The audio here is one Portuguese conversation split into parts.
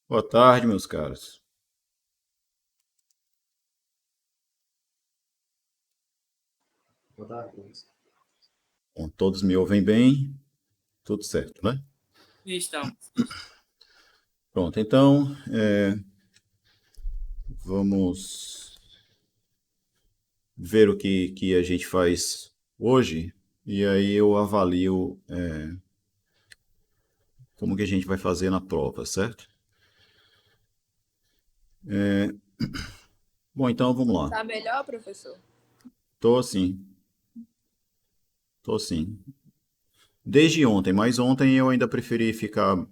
Boa tarde, meus caros. Boa tarde, professor. Bom, todos me ouvem bem? Tudo certo, né? Estamos. Pronto, então vamos ver o que a gente faz hoje e aí eu avalio como que a gente vai fazer na prova, certo? Bom, então vamos lá. Tá melhor, professor? Tô assim, tô assim. Desde ontem, mas ontem eu ainda preferi ficar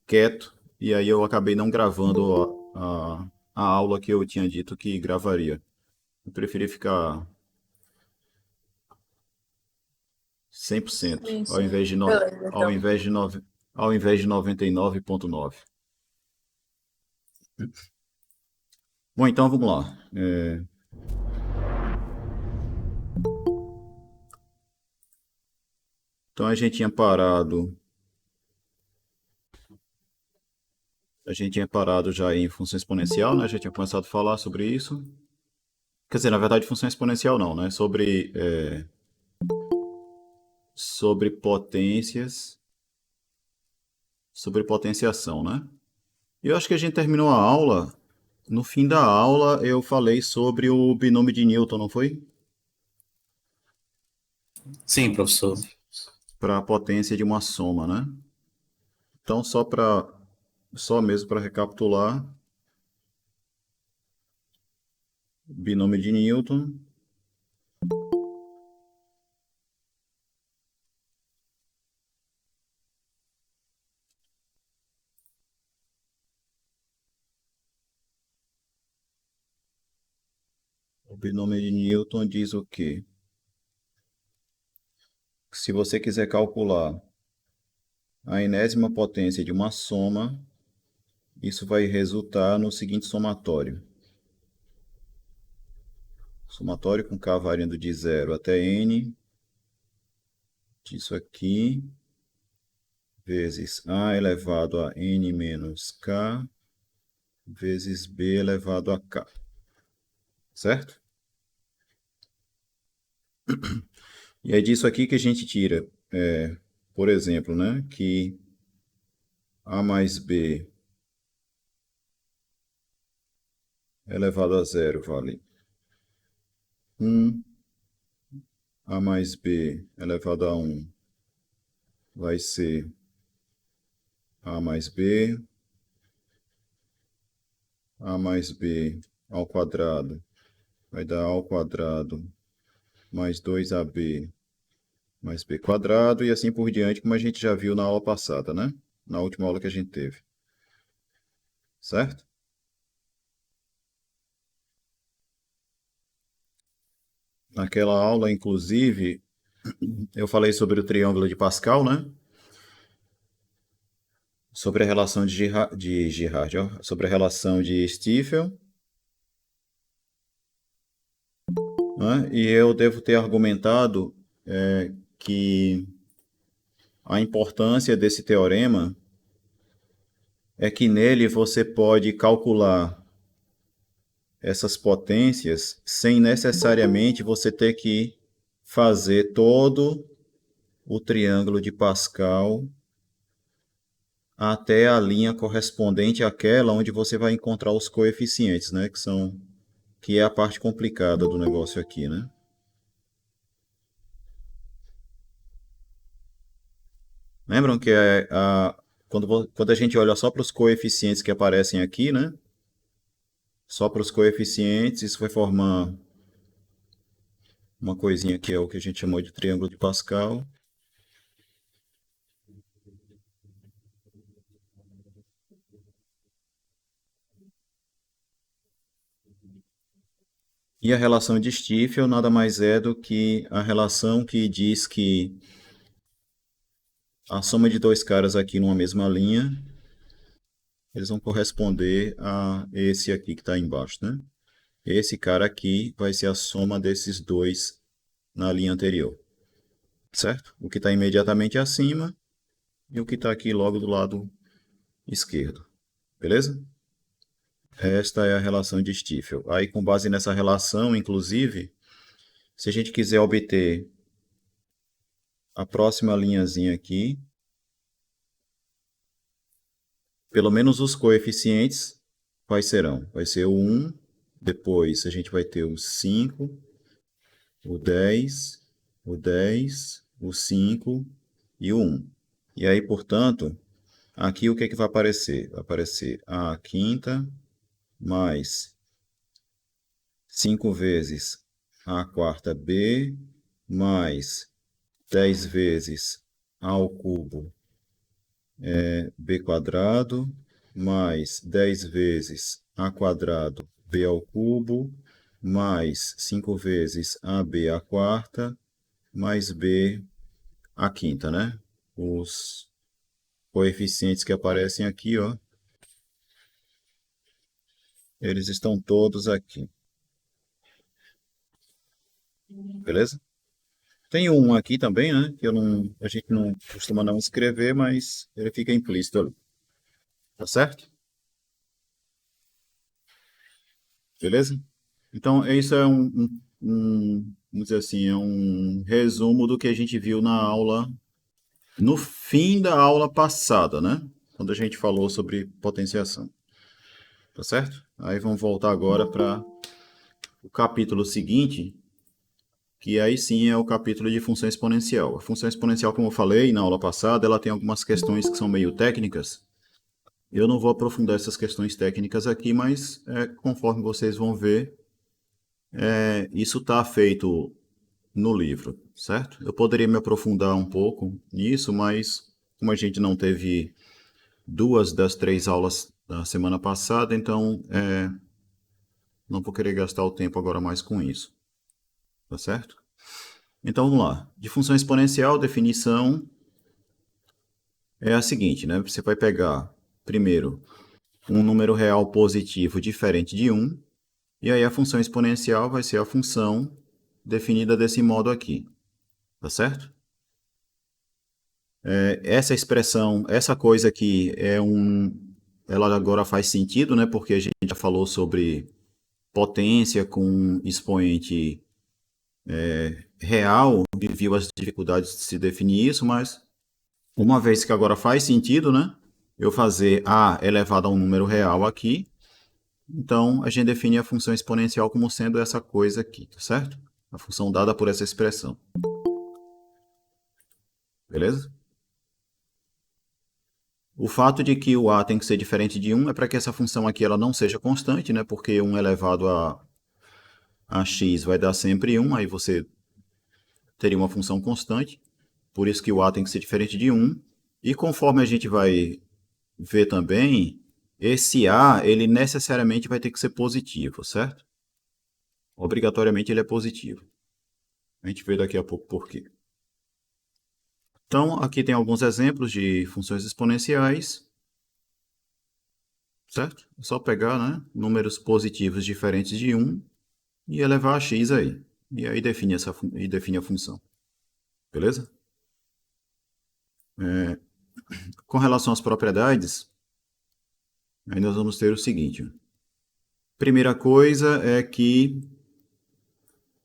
quieto e aí eu acabei não gravando a aula que eu tinha dito que gravaria. Eu preferi ficar 100%, Sim, ao sim. invés de, no, Beleza, ao então. invés de, nove, ao invés de 99,9. Bom, então vamos lá. Então a gente tinha parado já em função exponencial, né? A gente tinha começado a falar sobre isso. Quer dizer, na verdade, função exponencial não, né? Sobre potências, sobre potenciação, né? E eu acho que a gente terminou a aula. No fim da aula, eu falei sobre o binômio de Newton, não foi? Sim, professor. Para a potência de uma soma, né? Então, só mesmo para recapitular, binômio de Newton, o binômio de Newton diz o quê? Que se você quiser calcular a enésima potência de uma soma, isso vai resultar no seguinte somatório. Somatório com k variando de 0 até n, disso aqui, vezes a elevado a n menos k, vezes b elevado a k. Certo? E é disso aqui que a gente tira, por exemplo, né, que a mais b elevado a zero vale 1, a mais b elevado a 1 vai ser a mais b, a mais b ao quadrado vai dar a ao quadrado mais 2ab mais b quadrado e assim por diante, como a gente já viu na aula passada, né? Na última aula que a gente teve. Certo? Naquela aula, inclusive, eu falei sobre o triângulo de Pascal, né? Sobre a relação de Girard, ó, sobre a relação de Stiefel, né? E eu devo ter argumentado que a importância desse teorema é que nele você pode calcular essas potências sem necessariamente você ter que fazer todo o triângulo de Pascal até a linha correspondente àquela onde você vai encontrar os coeficientes, né, que é a parte complicada do negócio aqui, né? Lembram que quando a gente olha só para os coeficientes que aparecem aqui, né? Só para os coeficientes, isso vai formar uma coisinha que é o que a gente chamou de triângulo de Pascal. E a relação de Stiefel nada mais é do que a relação que diz que a soma de dois caras aqui numa mesma linha, eles vão corresponder a esse aqui que está embaixo, né? Esse cara aqui vai ser a soma desses dois na linha anterior, certo? O que está imediatamente acima e o que está aqui logo do lado esquerdo, beleza? Esta é a relação de Stiefel. Aí, com base nessa relação, inclusive, se a gente quiser obter a próxima linhazinha aqui, pelo menos os coeficientes vai ser o 1, depois a gente vai ter o 5, o 10, o 10, o 5 e o 1. E aí, portanto, aqui o que é que vai aparecer? Vai aparecer a quinta mais 5 vezes a quarta b mais 10 vezes a ao cubo b quadrado mais 10 vezes a quadrado b ao cubo mais 5 vezes ab à quarta mais b à quinta, né? Os coeficientes que aparecem aqui, ó, eles estão todos aqui, beleza? Tem um aqui também, né? Que a gente não costuma não escrever, mas ele fica implícito ali. Tá certo? Beleza? Então, isso é vamos dizer assim, é um resumo do que a gente viu na aula, no fim da aula passada, né? Quando a gente falou sobre potenciação. Tá certo? Aí vamos voltar agora para o capítulo seguinte, que aí sim é o capítulo de função exponencial. A função exponencial, como eu falei na aula passada, ela tem algumas questões que são meio técnicas. Eu não vou aprofundar essas questões técnicas aqui, mas conforme vocês vão ver, isso está feito no livro, certo? Eu poderia me aprofundar um pouco nisso, mas como a gente não teve 2 das 3 aulas da semana passada, então não vou querer gastar o tempo agora mais com isso, tá certo? Então vamos lá. De função exponencial, definição é a seguinte, né? Você vai pegar primeiro um número real positivo diferente de 1, e aí a função exponencial vai ser a função definida desse modo aqui, tá certo? Essa expressão, essa coisa aqui ela agora faz sentido, né? Porque a gente já falou sobre potência com expoente real e viu as dificuldades de se definir isso, mas uma vez que agora faz sentido, né? Eu fazer a elevado a um número real aqui, então a gente define a função exponencial como sendo essa coisa aqui, tá certo? A função dada por essa expressão. Beleza? O fato de que o a tem que ser diferente de 1 é para que essa função aqui ela não seja constante, né? Porque 1 elevado a x vai dar sempre 1, aí você teria uma função constante. Por isso que o a tem que ser diferente de 1. E conforme a gente vai ver também, esse a ele necessariamente vai ter que ser positivo, certo? Obrigatoriamente ele é positivo. A gente vê daqui a pouco por quê. Então, aqui tem alguns exemplos de funções exponenciais, certo? É só pegar, né, números positivos diferentes de 1 e elevar a x aí. E aí define a função. Beleza? Com relação às propriedades, aí nós vamos ter o seguinte. Primeira coisa é que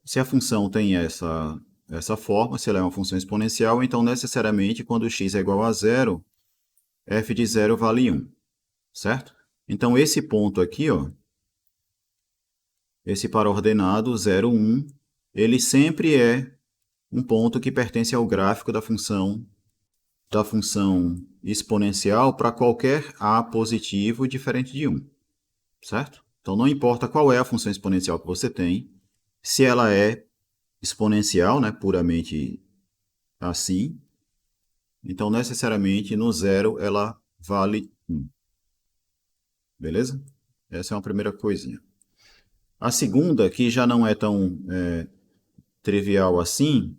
se a função tem essa forma, se ela é uma função exponencial, então necessariamente quando x é igual a zero, f de zero vale 1, certo? Então esse ponto aqui, ó, esse para-ordenado 0, 1, ele sempre é um ponto que pertence ao gráfico da função exponencial para qualquer a positivo diferente de 1, certo? Então não importa qual é a função exponencial que você tem, se ela é exponencial, né, puramente assim, então necessariamente no zero ela vale 1. Beleza? Essa é uma primeira coisinha. A segunda, que já não é tão trivial assim,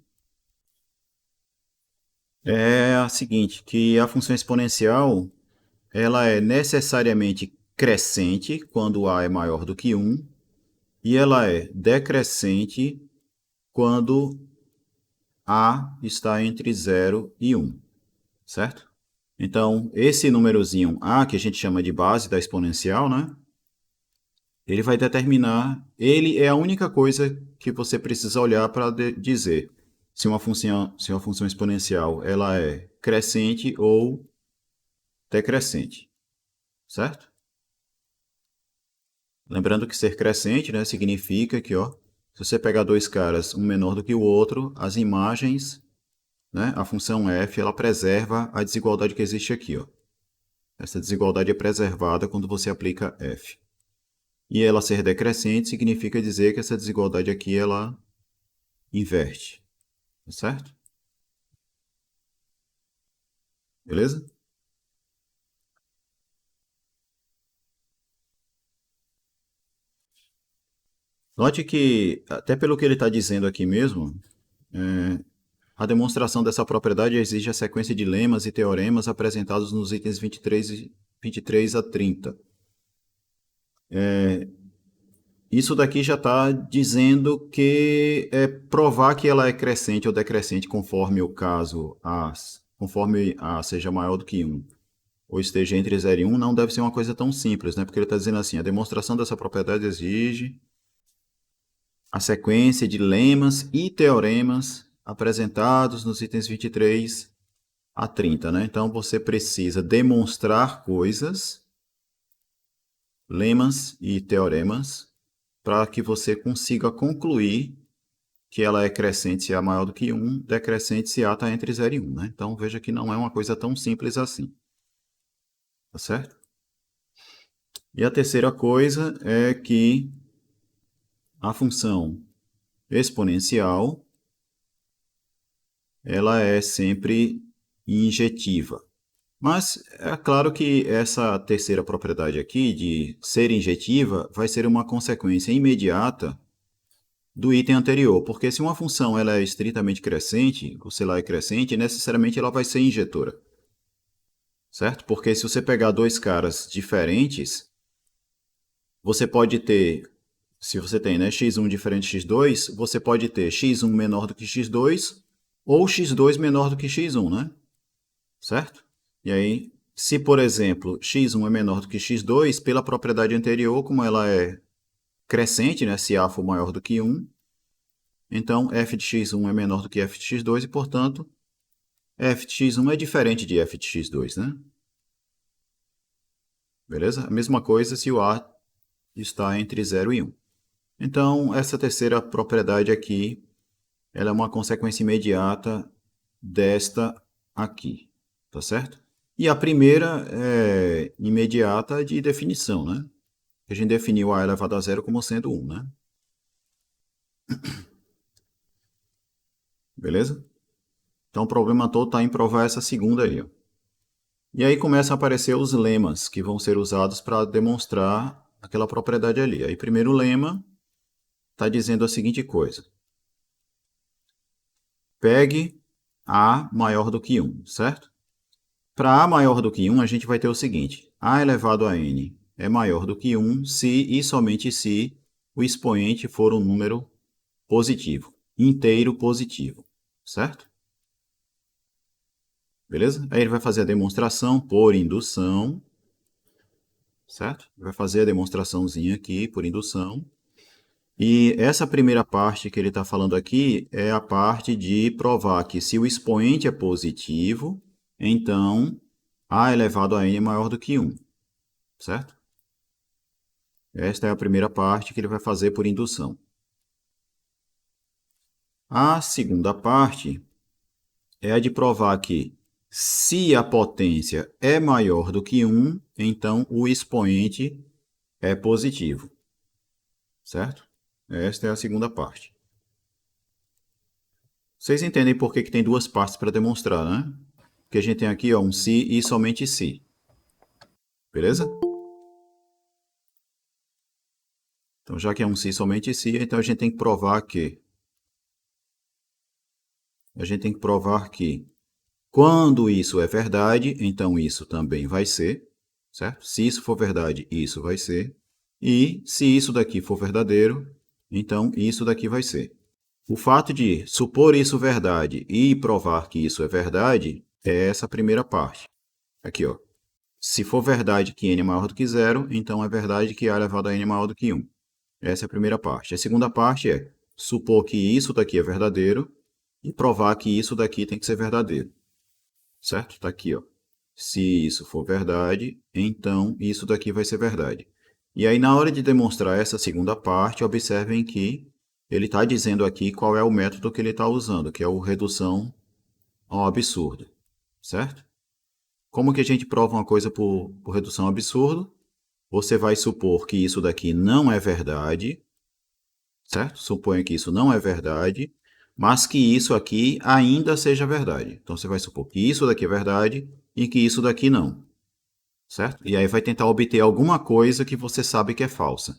é a seguinte, que a função exponencial ela é necessariamente crescente quando a é maior do que 1 e ela é decrescente quando A está entre 0 e 1, certo? Então, esse númerozinho A, que a gente chama de base da exponencial, né? Ele vai determinar, ele é a única coisa que você precisa olhar para dizer se uma função exponencial ela é crescente ou decrescente, certo? Lembrando que ser crescente, né, significa que, ó, se você pegar dois caras, um menor do que o outro, as imagens, né, a função f, ela preserva a desigualdade que existe aqui, ó. Essa desigualdade é preservada quando você aplica f. E ela ser decrescente significa dizer que essa desigualdade aqui ela inverte, certo? Beleza? Note que, até pelo que ele está dizendo aqui mesmo, a demonstração dessa propriedade exige a sequência de lemas e teoremas apresentados nos itens 23 a 30. Isso daqui já está dizendo que é provar que ela é crescente ou decrescente conforme o caso A, conforme A seja maior do que 1, ou esteja entre 0 e 1, não deve ser uma coisa tão simples, né? Porque ele está dizendo assim, a demonstração dessa propriedade exige a sequência de lemas e teoremas apresentados nos itens 23 a 30, né? Então, você precisa demonstrar coisas, lemas e teoremas, para que você consiga concluir que ela é crescente se A é maior do que 1, decrescente se A está entre 0 e 1, né? Então, veja que não é uma coisa tão simples assim. Tá certo? E a terceira coisa é que a função exponencial ela é sempre injetiva. Mas é claro que essa terceira propriedade aqui, de ser injetiva, vai ser uma consequência imediata do item anterior, porque se uma função ela é estritamente crescente, ou se ela é crescente, necessariamente ela vai ser injetora. Certo? Porque se você pegar dois caras diferentes, você pode ter, se você tem, né, x1 diferente de x2, você pode ter x1 menor do que x2 ou x2 menor do que x1, né? Certo? E aí, se por exemplo x1 é menor do que x2, pela propriedade anterior, como ela é crescente, né, se A for maior do que 1, então f de x1 é menor do que f de x2 e, portanto, f de x1 é diferente de f de x2, né? Beleza? A mesma coisa se o A está entre 0 e 1. Então, essa terceira propriedade aqui, ela é uma consequência imediata desta aqui, tá certo? E a primeira é imediata de definição, né? A gente definiu A elevado a zero como sendo 1, né? Beleza? Então, o problema todo está em provar essa segunda aí, ó. E aí começam a aparecer os lemas que vão ser usados para demonstrar aquela propriedade ali. Aí, primeiro lema está dizendo a seguinte coisa. Pegue A maior do que 1, certo? Para A maior do que 1, a gente vai ter o seguinte. A elevado a n é maior do que 1 se e somente se o expoente for um número positivo, inteiro positivo, certo? Beleza? Aí ele vai fazer a demonstração por indução, certo? Vai fazer a demonstraçãozinha aqui por indução. E essa primeira parte que ele está falando aqui é a parte de provar que se o expoente é positivo, então A elevado a n é maior do que 1, certo? Esta é a primeira parte que ele vai fazer por indução. A segunda parte é a de provar que se a potência é maior do que 1, então o expoente é positivo, certo? Esta é a segunda parte. Vocês entendem por que tem duas partes para demonstrar, né? Porque a gente tem aqui ó, um se e somente se. Beleza? Então, já que é um se e somente se, então a gente tem que provar que... quando isso é verdade, então isso também vai ser, certo? Se isso for verdade, isso vai ser. E se isso daqui for verdadeiro, então isso daqui vai ser. O fato de supor isso verdade e provar que isso é verdade é essa primeira parte. Aqui, ó. Se for verdade que n é maior do que zero, então é verdade que a elevado a n é maior do que 1. Essa é a primeira parte. A segunda parte é supor que isso daqui é verdadeiro e provar que isso daqui tem que ser verdadeiro. Certo? Está aqui, ó. Se isso for verdade, então isso daqui vai ser verdade. E aí, na hora de demonstrar essa segunda parte, observem que ele está dizendo aqui qual é o método que ele está usando, que é o redução ao absurdo. Certo? Como que a gente prova uma coisa por redução ao absurdo? Você vai supor que isso daqui não é verdade, certo? Suponha que isso não é verdade, mas que isso aqui ainda seja verdade. Então, você vai supor que isso daqui é verdade e que isso daqui não, certo? E aí vai tentar obter alguma coisa que você sabe que é falsa,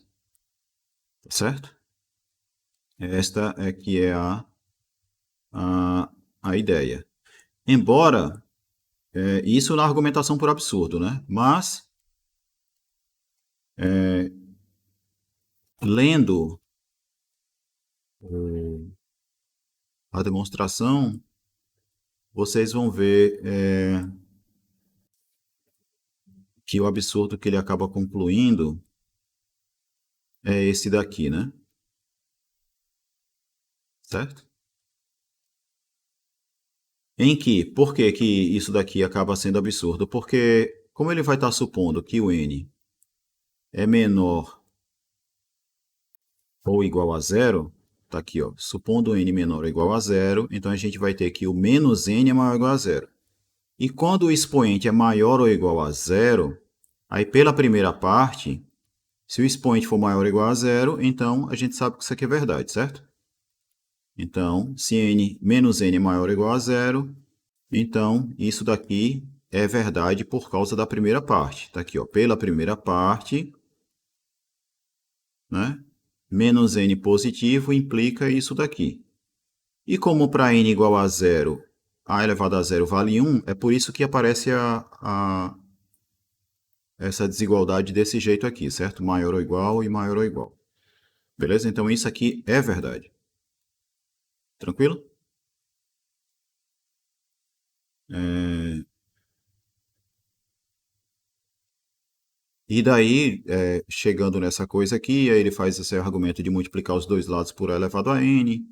certo? Esta é que é a ideia. Embora, isso na argumentação por absurdo, né? Mas, lendo a demonstração, vocês vão ver que o absurdo que ele acaba concluindo é esse daqui, né? Certo? Por que que isso daqui acaba sendo absurdo? Porque, como ele vai estar supondo que o n é menor ou igual a zero, tá aqui, ó, supondo n menor ou igual a zero, então a gente vai ter que o menos n é maior ou igual a zero. E quando o expoente é maior ou igual a zero, aí pela primeira parte, se o expoente for maior ou igual a zero, então a gente sabe que isso aqui é verdade, certo? Então, se n menos n é maior ou igual a zero, então isso daqui é verdade por causa da primeira parte. Está aqui, ó, pela primeira parte, né? Menos n positivo implica isso daqui. E como para n igual a zero, a elevado a zero vale 1, é por isso que aparece essa desigualdade desse jeito aqui, certo? Maior ou igual e maior ou igual. Beleza? Então isso aqui é verdade. Tranquilo? E daí, chegando nessa coisa aqui, aí ele faz esse argumento de multiplicar os dois lados por a elevado a n,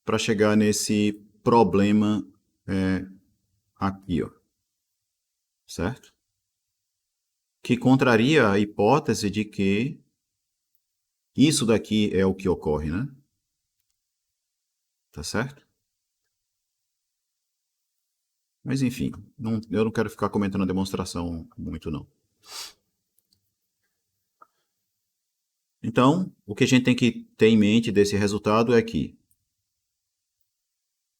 para chegar nesse problema aqui, ó, certo? Que contraria a hipótese de que isso daqui é o que ocorre, né? Tá certo? Mas enfim, eu não quero ficar comentando a demonstração muito, não. Então, o que a gente tem que ter em mente desse resultado é que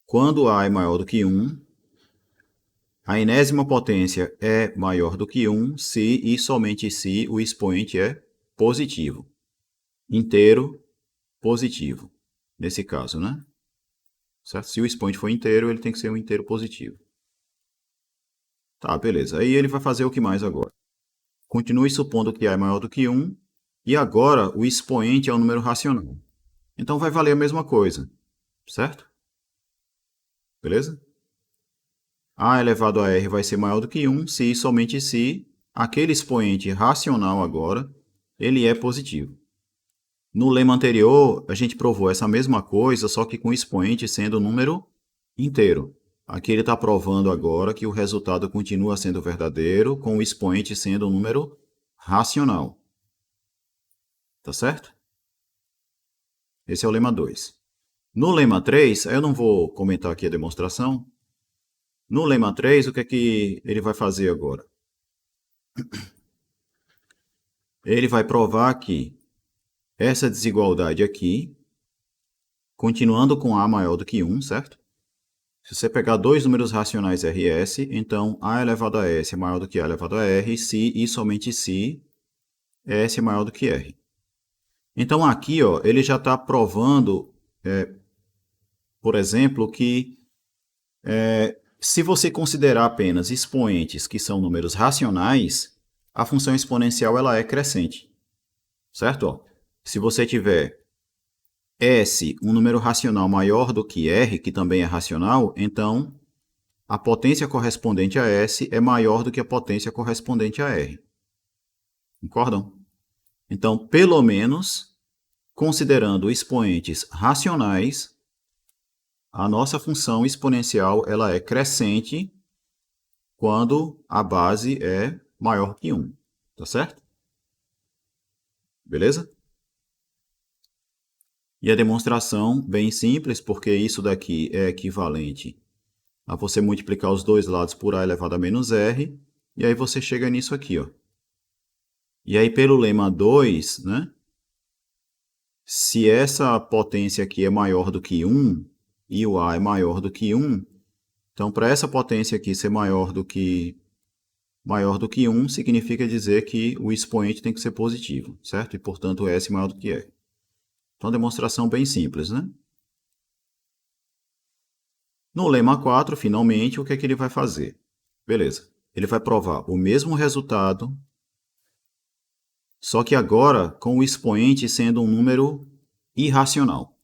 quando A é maior do que 1, a enésima potência é maior do que 1 se e somente se o expoente é positivo. Inteiro, positivo. Nesse caso, né? Certo? Se o expoente for inteiro, ele tem que ser um inteiro positivo. Tá, beleza. Aí ele vai fazer o que mais agora? Continue supondo que A é maior do que 1, e agora o expoente é um número racional. Então vai valer a mesma coisa, certo? Beleza? A elevado a R vai ser maior do que 1 se e somente se aquele expoente racional agora ele é positivo. No lema anterior, a gente provou essa mesma coisa, só que com o expoente sendo um número inteiro. Aqui ele está provando agora que o resultado continua sendo verdadeiro, com o expoente sendo um número racional. Tá certo? Esse é o lema 2. No lema 3, eu não vou comentar aqui a demonstração. No lema 3, o que é que ele vai fazer agora? Ele vai provar que essa desigualdade aqui, continuando com A maior do que 1, certo? Se você pegar dois números racionais RS, então A elevado a S é maior do que A elevado a R, se e somente se S é maior do que R. Então aqui, ó, ele já está provando, por exemplo, que se você considerar apenas expoentes que são números racionais, a função exponencial ela é crescente. certo? Ó, se você tiver S, um número racional maior do que R, que também é racional, então a potência correspondente a S é maior do que a potência correspondente a R. Concordam? Então, pelo menos, considerando expoentes racionais, a nossa função exponencial ela é crescente quando a base é maior que 1. Tá certo? Beleza? E a demonstração, bem simples, porque isso daqui é equivalente a você multiplicar os dois lados por a elevado a menos r, e aí você chega nisso aqui, ó. E aí, pelo lema 2, né? Se essa potência aqui é maior do que 1 e o a é maior do que 1, então para essa potência aqui ser maior do que 1 significa dizer que o expoente tem que ser positivo, certo? E, portanto, S maior do que R. Então, demonstração bem simples, né? No lema 4, finalmente, o que é que ele vai fazer? Beleza. Ele vai provar o mesmo resultado, só que agora com o expoente sendo um número irracional,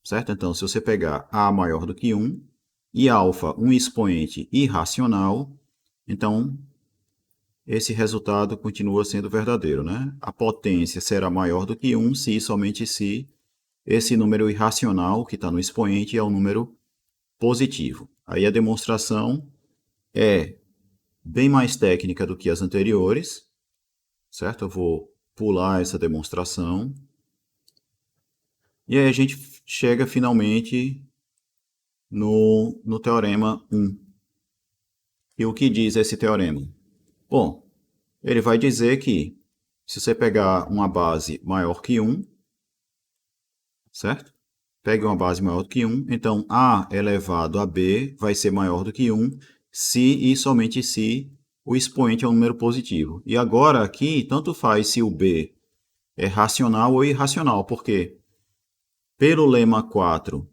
certo? Então, se você pegar a maior do que 1 e alfa um expoente irracional, então esse resultado continua sendo verdadeiro, né? A potência será maior do que 1 se e somente se esse número irracional que está no expoente é um número positivo. Aí a demonstração é bem mais técnica do que as anteriores, certo? Eu vou pular essa demonstração. E aí a gente chega finalmente no teorema 1. E o que diz esse teorema? Bom, ele vai dizer que se você pegar uma base maior que 1, certo? Pegue uma base maior do que 1, então a elevado a b vai ser maior do que 1 se e somente se o expoente é um número positivo. E agora aqui, tanto faz se o b é racional ou irracional, porque pelo lema 4,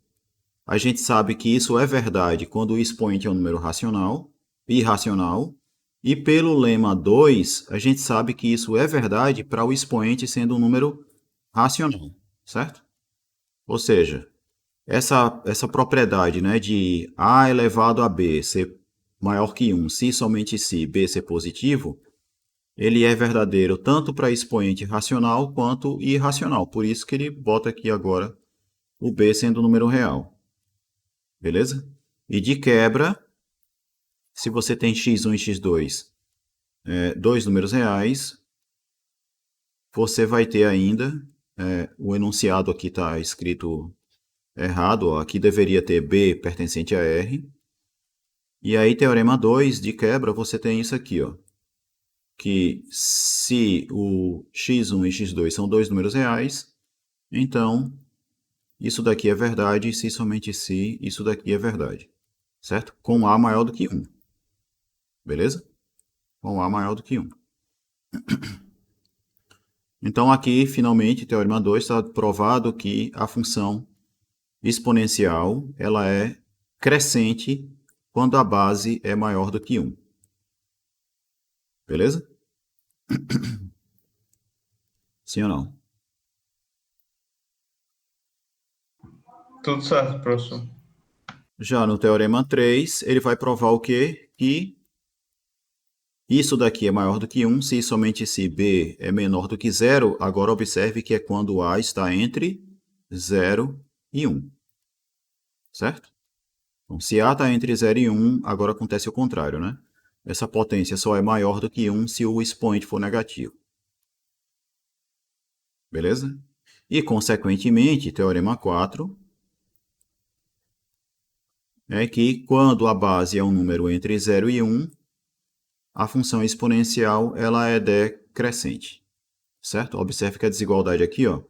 a gente sabe que isso é verdade quando o expoente é um número racional, irracional, e pelo lema 2, a gente sabe que isso é verdade para o expoente sendo um número racional, certo? Ou seja, essa propriedade, né, de a elevado a b ser maior que 1, se somente se b ser positivo, ele é verdadeiro tanto para expoente racional quanto irracional. Por isso que ele bota aqui agora o b sendo um número real. Beleza? E de quebra, se você tem x1 e x2, dois números reais, você vai ter ainda, o enunciado aqui está escrito errado, ó, aqui deveria ter b pertencente a r. E aí, teorema 2, de quebra, você tem isso aqui, ó, que se o x1 e x2 são dois números reais, então isso daqui é verdade, se somente se isso daqui é verdade, certo? Com a maior do que 1, beleza? Com a maior do que 1. Então aqui, finalmente, teorema 2 está provado que a função exponencial ela é crescente quando a base é maior do que 1. Beleza? Sim ou não? Tudo certo, professor. Já no teorema 3, ele vai provar o quê? Que isso daqui é maior do que 1, se somente se b é menor do que 0. Agora observe que é quando a está entre 0 e 1. Certo? Então, se a está entre 0 e 1, agora acontece o contrário, né? Essa potência só é maior do que 1 se o expoente for negativo. Beleza? E, consequentemente, teorema 4 é que quando a base é um número entre 0 e 1, a função exponencial ela é decrescente. Certo? Observe que a desigualdade aqui, ó,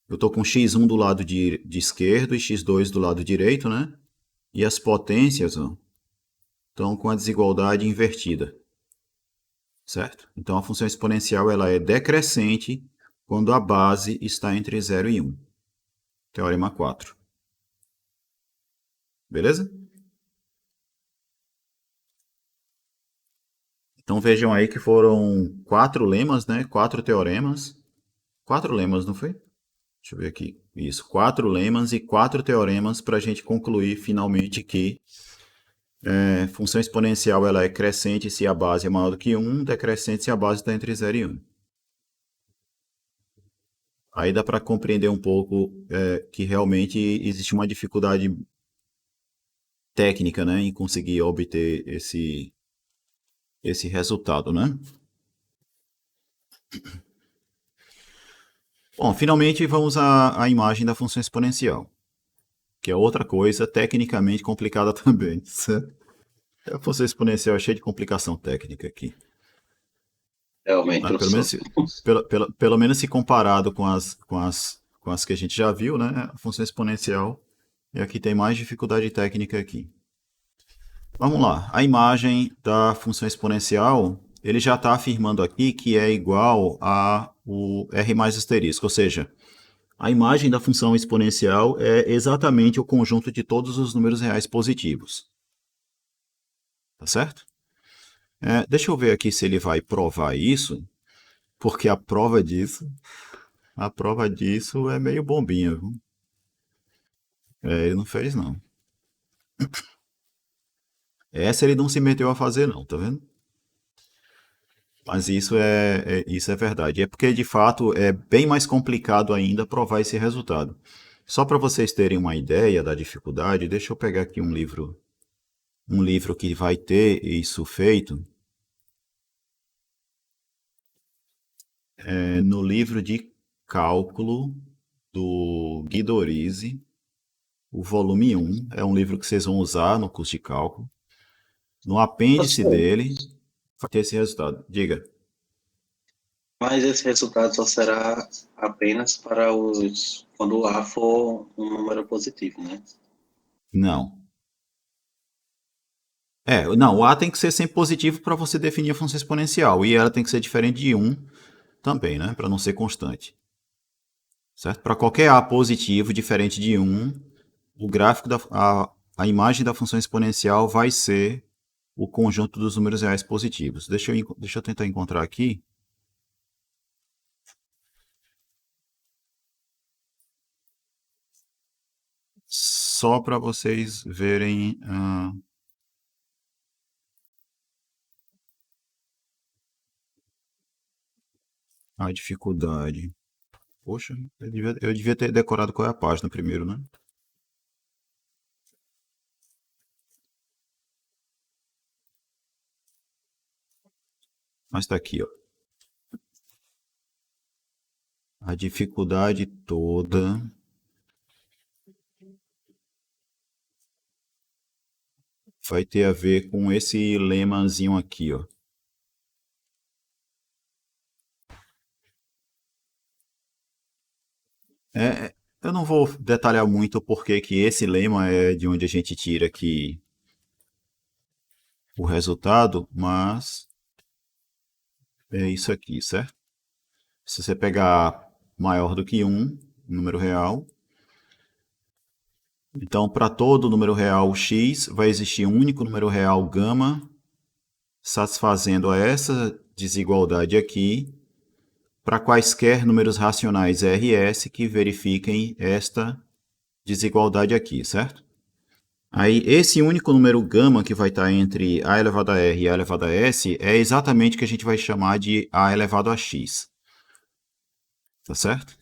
eu estou com x1 do lado de esquerdo e x2 do lado direito, né? E as potências, ó, estão com a desigualdade invertida. Certo? Então, a função exponencial ela é decrescente quando a base está entre 0 e 1. Teorema 4. Beleza? Então, vejam aí que foram 4 lemas, né? 4 teoremas, 4 lemas, não foi? Deixa eu ver aqui. Isso, 4 lemas e 4 teoremas para a gente concluir finalmente que função exponencial ela é crescente se a base é maior do que 1, decrescente se a base está entre 0 e 1. Aí dá para compreender um pouco que realmente existe uma dificuldade técnica, né, em conseguir obter esse resultado, né? Bom, finalmente vamos à imagem da função exponencial, que é outra coisa tecnicamente complicada também, certo? A função exponencial é cheia de complicação técnica aqui. Realmente, Né? Pelo menos, professor. pelo menos se comparado com as que a gente já viu, né? A função exponencial é a que tem mais dificuldade técnica aqui. Vamos lá. A imagem da função exponencial, ele já está afirmando aqui que é igual a o R mais asterisco, ou seja, a imagem da função exponencial é exatamente o conjunto de todos os números reais positivos. Tá certo? Deixa eu ver aqui se ele vai provar isso, porque a prova disso é meio bombinha, viu? Ele não fez, não. Essa ele não se meteu a fazer, não, tá vendo? Mas isso é verdade. É porque, de fato, é bem mais complicado ainda provar esse resultado. Só para vocês terem uma ideia da dificuldade, deixa eu pegar aqui um livro que vai ter isso feito. No livro de cálculo do Guido Risi, o volume 1, é um livro que vocês vão usar no curso de cálculo. No apêndice Professor, dele, vai ter esse resultado. Diga. mas esse resultado só será apenas para os quando o A for um número positivo, né? Não. Não, o A tem que ser sempre positivo para você definir a função exponencial. E ela tem que ser diferente de 1 também, né? Para não ser constante. Certo? Para qualquer A positivo diferente de 1, o gráfico a imagem da função exponencial vai ser o conjunto dos números reais positivos. Deixa eu tentar encontrar aqui. Só para vocês verem a dificuldade. Poxa, eu devia ter decorado qual é a página primeiro, né? Mas está aqui, ó. A dificuldade toda vai ter a ver com esse lemazinho aqui, ó. Eu não vou detalhar muito o porquê que esse lema é de onde a gente tira aqui o resultado, mas é isso aqui, certo? Se você pegar maior do que 1, número real, então para todo número real x vai existir um único número real gama satisfazendo a essa desigualdade aqui para quaisquer números racionais RS que verifiquem esta desigualdade aqui, certo? Aí, esse único número gama que vai estar entre a elevado a r e a elevado a s é exatamente o que a gente vai chamar de a elevado a x. Tá certo?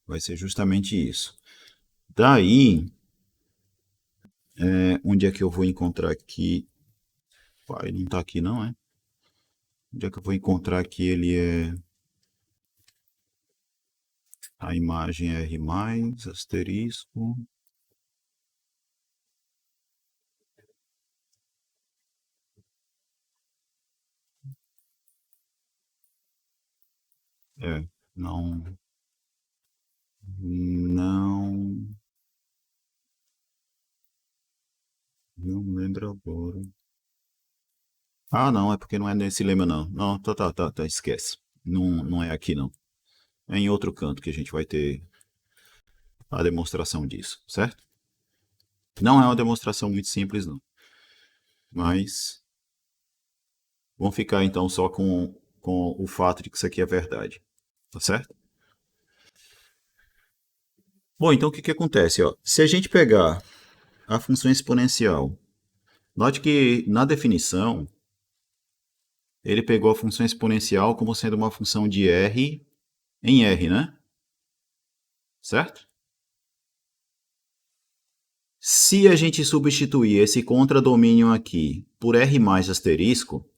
Vai ser justamente isso. Daí, onde é que eu vou encontrar aqui? Pai, não está aqui não, é? Onde é que eu vou encontrar que ele é a imagem R+, asterisco. Não, não, não lembro agora. Ah, não, é porque não é nesse lema, não. Não, tá, esquece. Não, não é aqui, não. É em outro canto que a gente vai ter a demonstração disso, certo? Não é uma demonstração muito simples, não. Mas vamos ficar então só com o fato de que isso aqui é verdade. Tá certo? Bom, então o que que acontece? Ó? Se a gente pegar a função exponencial, note que na definição ele pegou a função exponencial como sendo uma função de r em r, né? Certo? Se a gente substituir esse contradomínio aqui por r mais asterisco,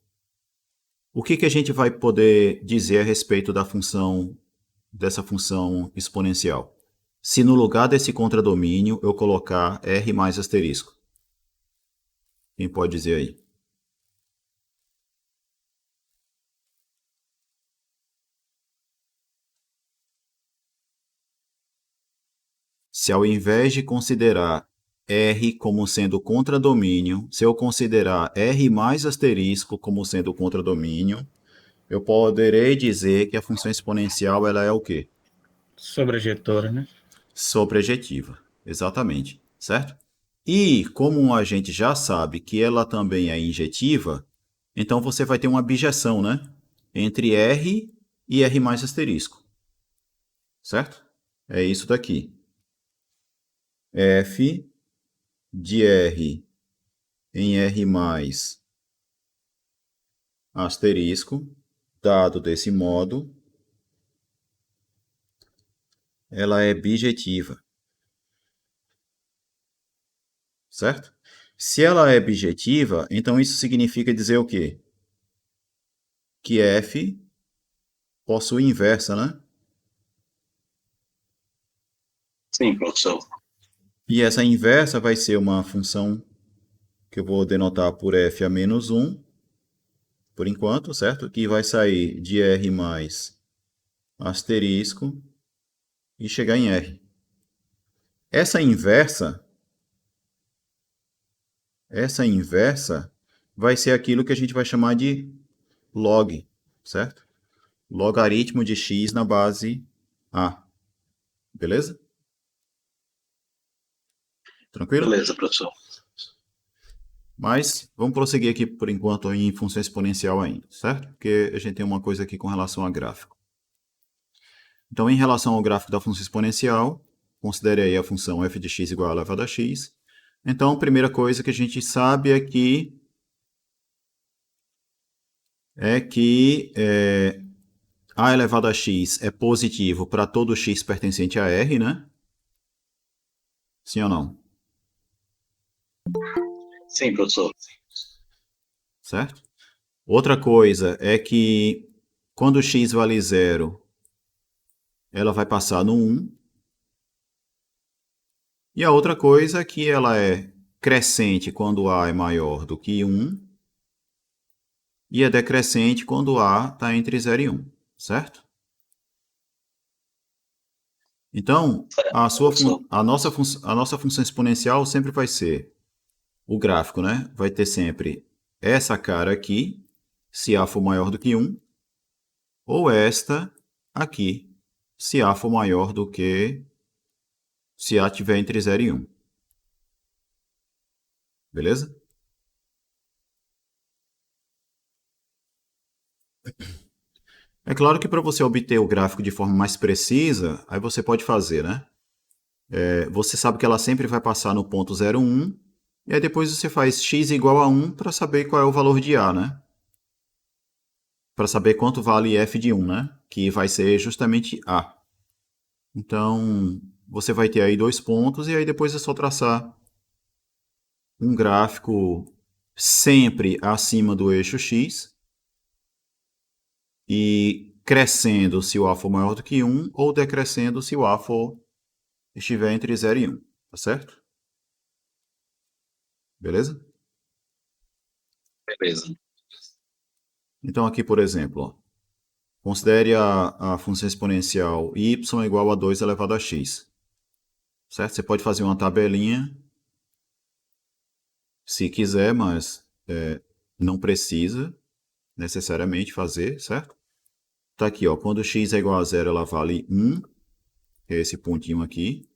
o que que a gente vai poder dizer a respeito dessa função exponencial? Se no lugar desse contradomínio eu colocar r mais asterisco. Quem pode dizer aí? Se ao invés de considerar R como sendo contradomínio, se eu considerar R mais asterisco como sendo contradomínio, eu poderei dizer que a função exponencial ela é o quê? Sobrejetora, né? Sobrejetiva. Exatamente. Certo? E como a gente já sabe que ela também é injetiva, então você vai ter uma abjeção, né? Entre R e R mais asterisco. Certo? É isso daqui. F de R em R mais asterisco, dado desse modo, ela é bijetiva. Certo? Se ela é bijetiva, então isso significa dizer o quê? Que F possui inversa, né? Sim, professor. E essa inversa vai ser uma função que eu vou denotar por f a menos 1, por enquanto, certo? Que vai sair de r mais asterisco e chegar em r. Essa inversa vai ser aquilo que a gente vai chamar de log, certo? Logaritmo de x na base a. Beleza? Tranquilo? Beleza, professor. Mas vamos prosseguir aqui por enquanto em função exponencial ainda, certo? Porque a gente tem uma coisa aqui com relação a gráfico. Então, em relação ao gráfico da função exponencial, considere aí a função f de x igual a elevado a x. Então, a primeira coisa que a gente sabe aqui é que a elevado a x é positivo para todo x pertencente a R, né? Sim ou não? Sim, professor. Certo? Outra coisa é que quando x vale 0, ela vai passar no 1. E a outra coisa é que ela é crescente quando A é maior do que 1 e é decrescente quando A está entre 0 e 1, certo? Então, Professor. a nossa função exponencial sempre vai ser o gráfico, né? Vai ter sempre essa cara aqui, se A for maior do que 1, ou esta aqui, se A for maior do que se A estiver entre 0 e 1. Beleza? É claro que para você obter o gráfico de forma mais precisa, aí você pode fazer, né? Você sabe que ela sempre vai passar no ponto 0, 1, e aí depois você faz x igual a 1 para saber qual é o valor de A, né? Para saber quanto vale f de 1, né? Que vai ser justamente A. Então, você vai ter aí dois pontos, e aí depois é só traçar um gráfico sempre acima do eixo x, e crescendo se o A for maior do que 1, ou decrescendo se o A estiver entre 0 e 1, tá certo? Beleza? Beleza. Então aqui, por exemplo, ó, considere a função exponencial y igual a 2 elevado a x. Certo? Você pode fazer uma tabelinha, se quiser, mas não precisa necessariamente fazer, certo? Tá aqui, ó, quando x é igual a 0, ela vale 1, que é esse pontinho aqui.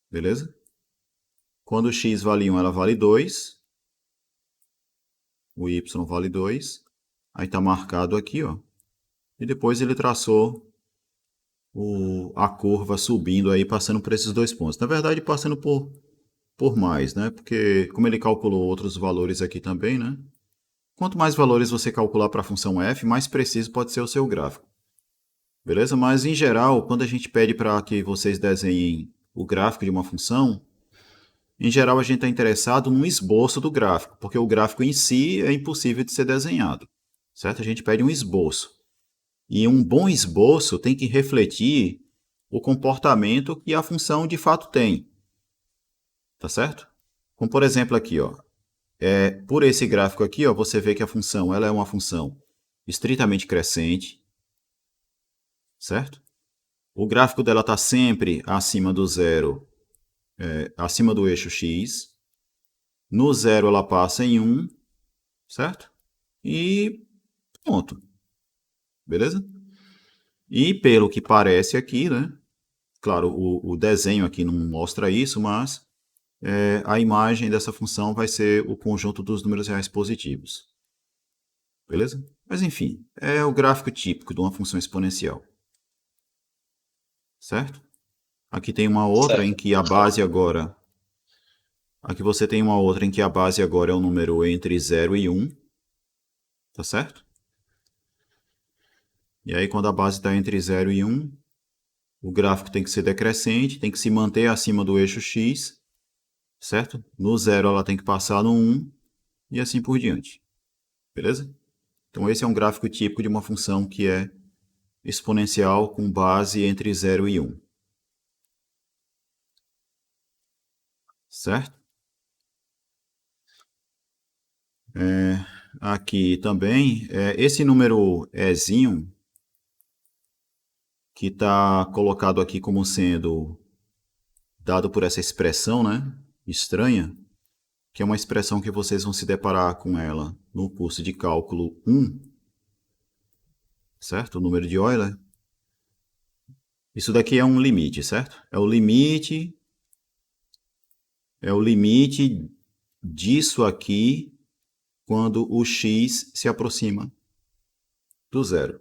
Beleza? Quando x vale 1, ela vale 2. O y vale 2. Aí está marcado aqui, ó, e depois ele traçou a curva subindo aí, passando por esses dois pontos. Na verdade, passando por mais, né? Porque como ele calculou outros valores aqui também, né? Quanto mais valores você calcular para a função f, mais preciso pode ser o seu gráfico. Beleza? Mas, em geral, quando a gente pede para que vocês desenhem o gráfico de uma função, em geral a gente está interessado no esboço do gráfico, porque o gráfico em si é impossível de ser desenhado. Certo? A gente pede um esboço. E um bom esboço tem que refletir o comportamento que a função de fato tem. Tá certo? Como por exemplo aqui, ó. Por esse gráfico aqui, ó, você vê que a função ela é uma função estritamente crescente, certo? O gráfico dela está sempre acima do zero, acima do eixo x. No zero ela passa em 1, certo? E pronto. Beleza? E pelo que parece aqui, né? Claro, o desenho aqui não mostra isso, mas a imagem dessa função vai ser o conjunto dos números reais positivos. Beleza? Mas enfim, é o gráfico típico de uma função exponencial. Certo? Aqui tem uma outra em Certo. que a base agora... Aqui você tem uma outra em que a base agora é um número entre 0 e 1. Tá certo? E aí quando a base está entre 0 e 1, o gráfico tem que ser decrescente, tem que se manter acima do eixo x, certo? No 0 ela tem que passar no 1 e assim por diante. Beleza? Então esse é um gráfico típico de uma função que é exponencial com base entre 0 e 1. Certo? Aqui também, esse número ezinho, que está colocado aqui como sendo dado por essa expressão, né, estranha, que é uma expressão que vocês vão se deparar com ela no curso de cálculo 1, certo? O número de Euler. Isso daqui é um limite, certo? É o limite disso aqui quando o x se aproxima do zero,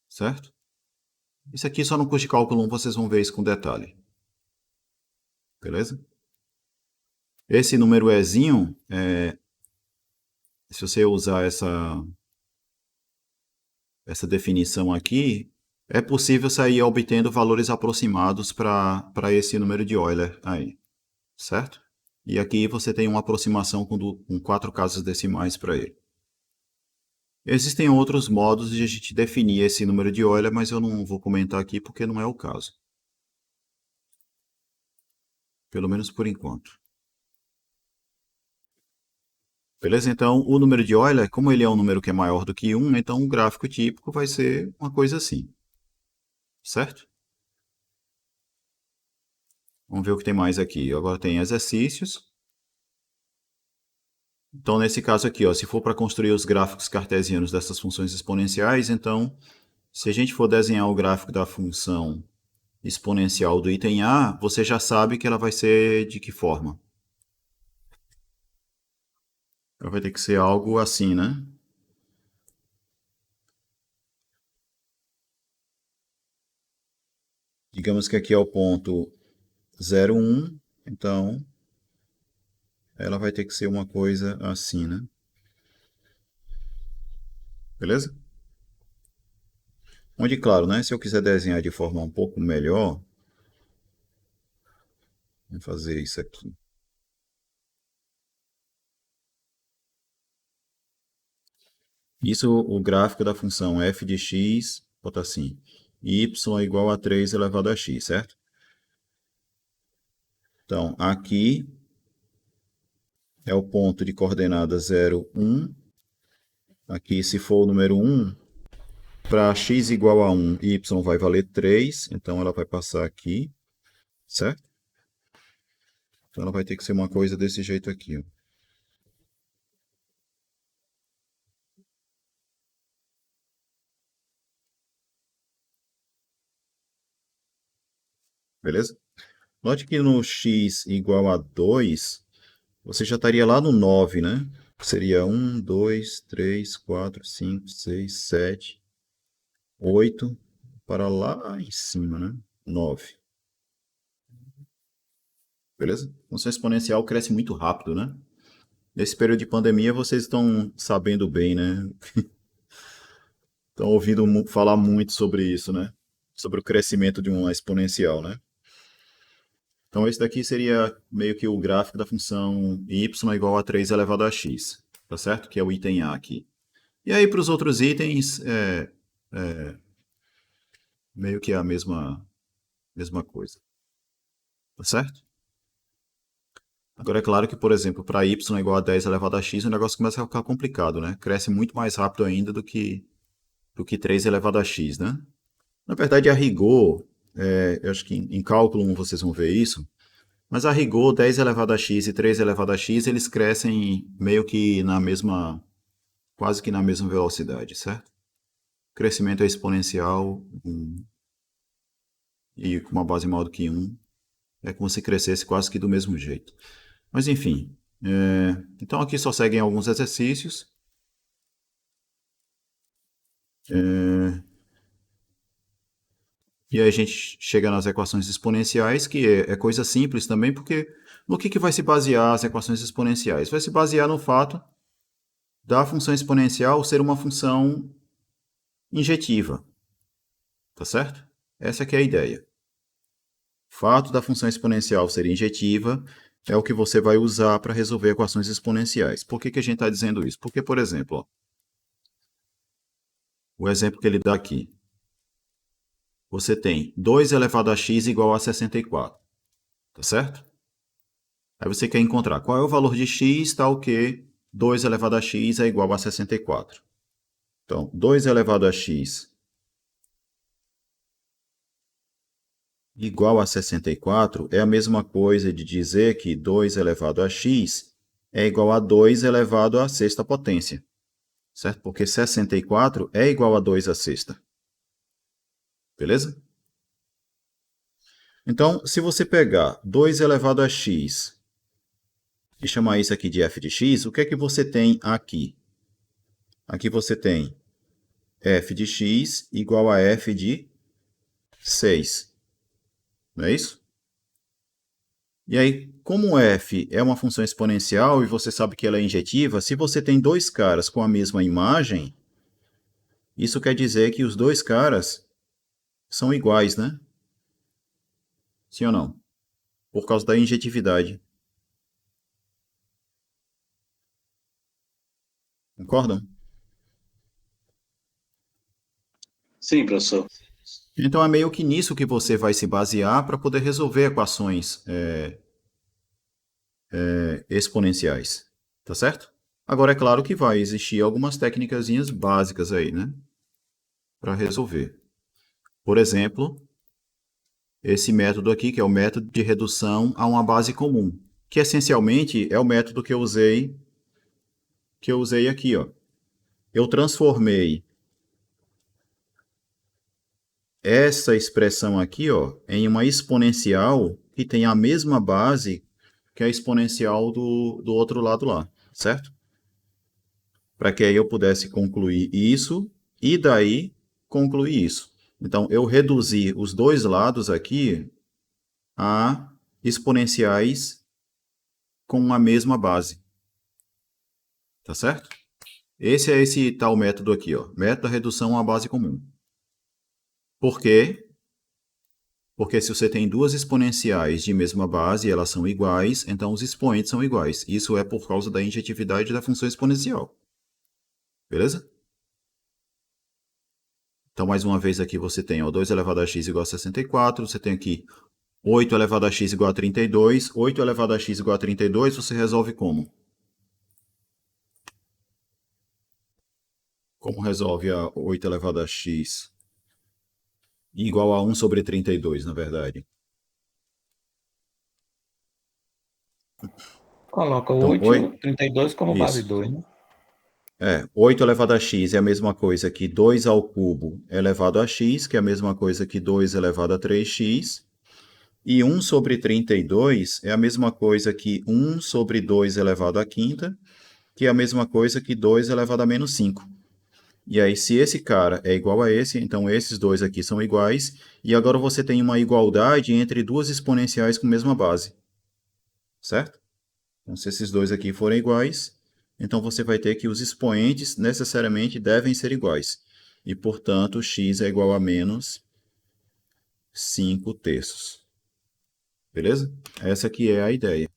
certo? Isso aqui só no curso de cálculo 1 vocês vão ver isso com detalhe. Beleza? Esse número ezinho, se você usar essa definição aqui, é possível sair obtendo valores aproximados para esse número de Euler aí, certo? E aqui você tem uma aproximação com 4 casas decimais para ele. Existem outros modos de a gente definir esse número de Euler, mas eu não vou comentar aqui porque não é o caso. Pelo menos por enquanto. Beleza? Então, o número de Euler, como ele é um número que é maior do que 1, então o gráfico típico vai ser uma coisa assim. Certo? Vamos ver o que tem mais aqui. Agora tem exercícios. Então, nesse caso aqui, ó, se for para construir os gráficos cartesianos dessas funções exponenciais, então, se a gente for desenhar o gráfico da função exponencial do item A, você já sabe que ela vai ser de que forma? Ela vai ter que ser algo assim, né? Digamos que aqui é o ponto 0, 1, então ela vai ter que ser uma coisa assim, né? Beleza? Onde, claro, né? Se eu quiser desenhar de forma um pouco melhor, vou fazer isso aqui. Isso o gráfico da função f de x, bota assim, y igual a 3 elevado a x, certo? Então, aqui é o ponto de coordenada 0, 1. Aqui, se for o número 1, para x igual a 1, y vai valer 3, então ela vai passar aqui, certo? Então ela vai ter que ser uma coisa desse jeito aqui, ó. Beleza? Note que no x igual a 2, você já estaria lá no 9, né? Seria 1, 2, 3, 4, 5, 6, 7, 8, para lá em cima, né? 9. Beleza? Função exponencial cresce muito rápido, né? Nesse período de pandemia, vocês estão sabendo bem, né? Estão ouvindo falar muito sobre isso, né? Sobre o crescimento de uma exponencial, né? Então, esse daqui seria meio que o gráfico da função y igual a 3 elevado a x, tá certo? Que é o item A aqui. E aí, para os outros itens, meio que é a mesma coisa, tá certo? Agora, é claro que, por exemplo, para y igual a 10 elevado a x, o negócio começa a ficar complicado, né? Cresce muito mais rápido ainda do que 3 elevado a x, né? Na verdade, a rigor, eu acho que em cálculo 1 vocês vão ver isso, mas a rigor, 10 elevado a x e 3 elevado a x, eles crescem meio que quase que na mesma velocidade, certo? O crescimento é exponencial e com uma base maior do que 1, é como se crescesse quase que do mesmo jeito. Mas enfim, então aqui só seguem alguns exercícios. E aí a gente chega nas equações exponenciais, que é coisa simples também, porque no que vai se basear as equações exponenciais? Vai se basear no fato da função exponencial ser uma função injetiva, tá certo? Essa que é a ideia. O fato da função exponencial ser injetiva é o que você vai usar para resolver equações exponenciais. Por que a gente está dizendo isso? Porque, por exemplo, ó, o exemplo que ele dá aqui. Você tem 2 elevado a x igual a 64, tá certo? Aí você quer encontrar qual é o valor de x, tal que 2 elevado a x é igual a 64. Então, 2 elevado a x igual a 64 é a mesma coisa de dizer que 2 elevado a x é igual a 2 elevado à sexta potência, certo? Porque 64 é igual a 2 à sexta. Beleza? Então, se você pegar 2 elevado a x e chamar isso aqui de f de x, o que é que você tem aqui? Aqui você tem f de x igual a f de 6. Não é isso? E aí, como f é uma função exponencial e você sabe que ela é injetiva, se você tem dois caras com a mesma imagem, isso quer dizer que os dois caras são iguais, né? Sim ou não? Por causa da injetividade. Concordam? Sim, professor. Então é meio que nisso que você vai se basear para poder resolver equações exponenciais. Tá certo? Agora é claro que vai existir algumas técnicazinhas básicas aí, né? Para resolver. Por exemplo, esse método aqui, que é o método de redução a uma base comum, que essencialmente é o método que eu usei aqui, ó. Eu transformei essa expressão aqui, ó, em uma exponencial que tem a mesma base que a exponencial do outro lado lá, certo? Para que aí eu pudesse concluir isso e daí concluir isso. Então, eu reduzi os dois lados aqui a exponenciais com a mesma base. Tá certo? Esse é esse tal método aqui, ó, método da redução à base comum. Por quê? Porque se você tem duas exponenciais de mesma base e elas são iguais, então os expoentes são iguais. Isso é por causa da injetividade da função exponencial. Beleza? Então, mais uma vez aqui você tem ó, 2 elevado a x igual a 64, você tem aqui 8 elevado a x igual a 32, 8 elevado a x igual a 32, você resolve como? Como resolve a 8 elevado a x igual a 1 sobre 32, na verdade? Coloca o Então, 8, 32 como base isso. 2, né? 8 elevado a x é a mesma coisa que 2 ao cubo elevado a x, que é a mesma coisa que 2 elevado a 3x. E 1 sobre 32 é a mesma coisa que 1 sobre 2 elevado à quinta. que é a mesma coisa que 2 elevado a menos 5. E aí, se esse cara é igual a esse, então esses dois aqui são iguais, e agora você tem uma igualdade entre duas exponenciais com mesma base, certo? Então, se esses dois aqui forem iguais, então você vai ter que os expoentes necessariamente devem ser iguais. E, portanto, x é igual a menos 5 terços. Beleza? Essa aqui é a ideia.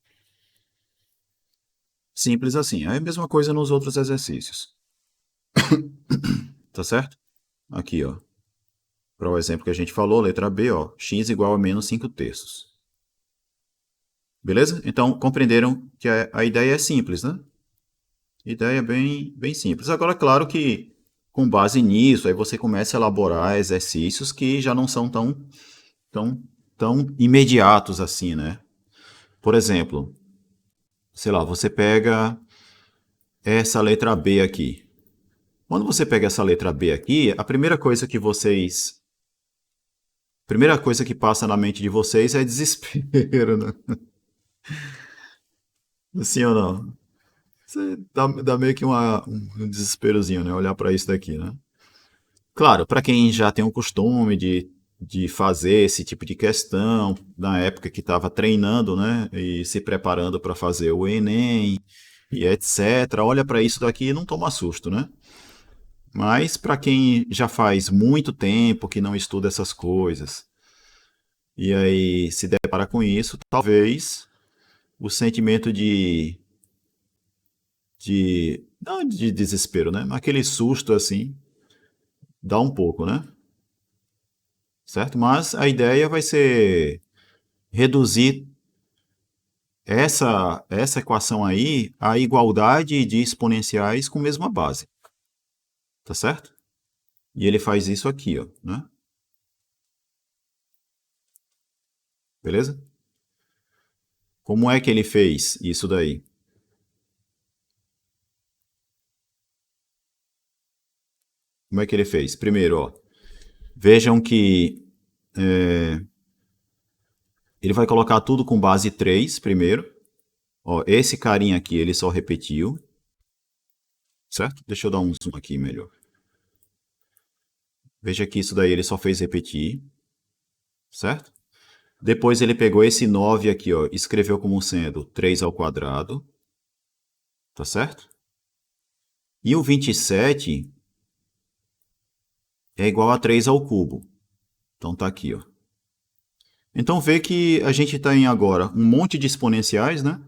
Simples assim. É a mesma coisa nos outros exercícios. Tá certo? Aqui, ó. Para o exemplo que a gente falou, letra B, ó, x igual a menos 5 terços. Beleza? Então, compreenderam que a ideia é simples, né? Ideia bem simples. Agora, claro que com base nisso, aí você começa a elaborar exercícios que já não são tão imediatos assim, né? Por exemplo, sei lá, você pega essa letra B aqui. Quando você pega essa letra B aqui, a primeira coisa que passa na mente de vocês é desespero, né? Sim ou não? Você dá meio que um desesperozinho, né? Olhar para isso daqui, né? Claro, para quem já tem o costume de fazer esse tipo de questão, na época que estava treinando, né? E se preparando para fazer o Enem e etc., olha para isso daqui e não toma susto, né? Mas para quem já faz muito tempo que não estuda essas coisas, e aí se depara com isso, talvez o sentimento não de desespero, né? Mas aquele susto assim, dá um pouco, né? Certo? Mas a ideia vai ser reduzir essa equação aí à igualdade de exponenciais com mesma base. Tá certo? E ele faz isso aqui, ó, né? Beleza? Como é que ele fez isso daí? Como é que ele fez? Primeiro, ó, vejam que ele vai colocar tudo com base 3 primeiro. Ó, esse carinha aqui ele só repetiu, certo? Deixa eu dar um zoom aqui melhor. Veja que isso daí ele só fez repetir, certo? Depois ele pegou esse 9 aqui, ó, escreveu como sendo 3 ao quadrado, tá certo? E o 27 é igual a 3 ao cubo. Então tá aqui, ó. Então vê que a gente tem agora um monte de exponenciais, né?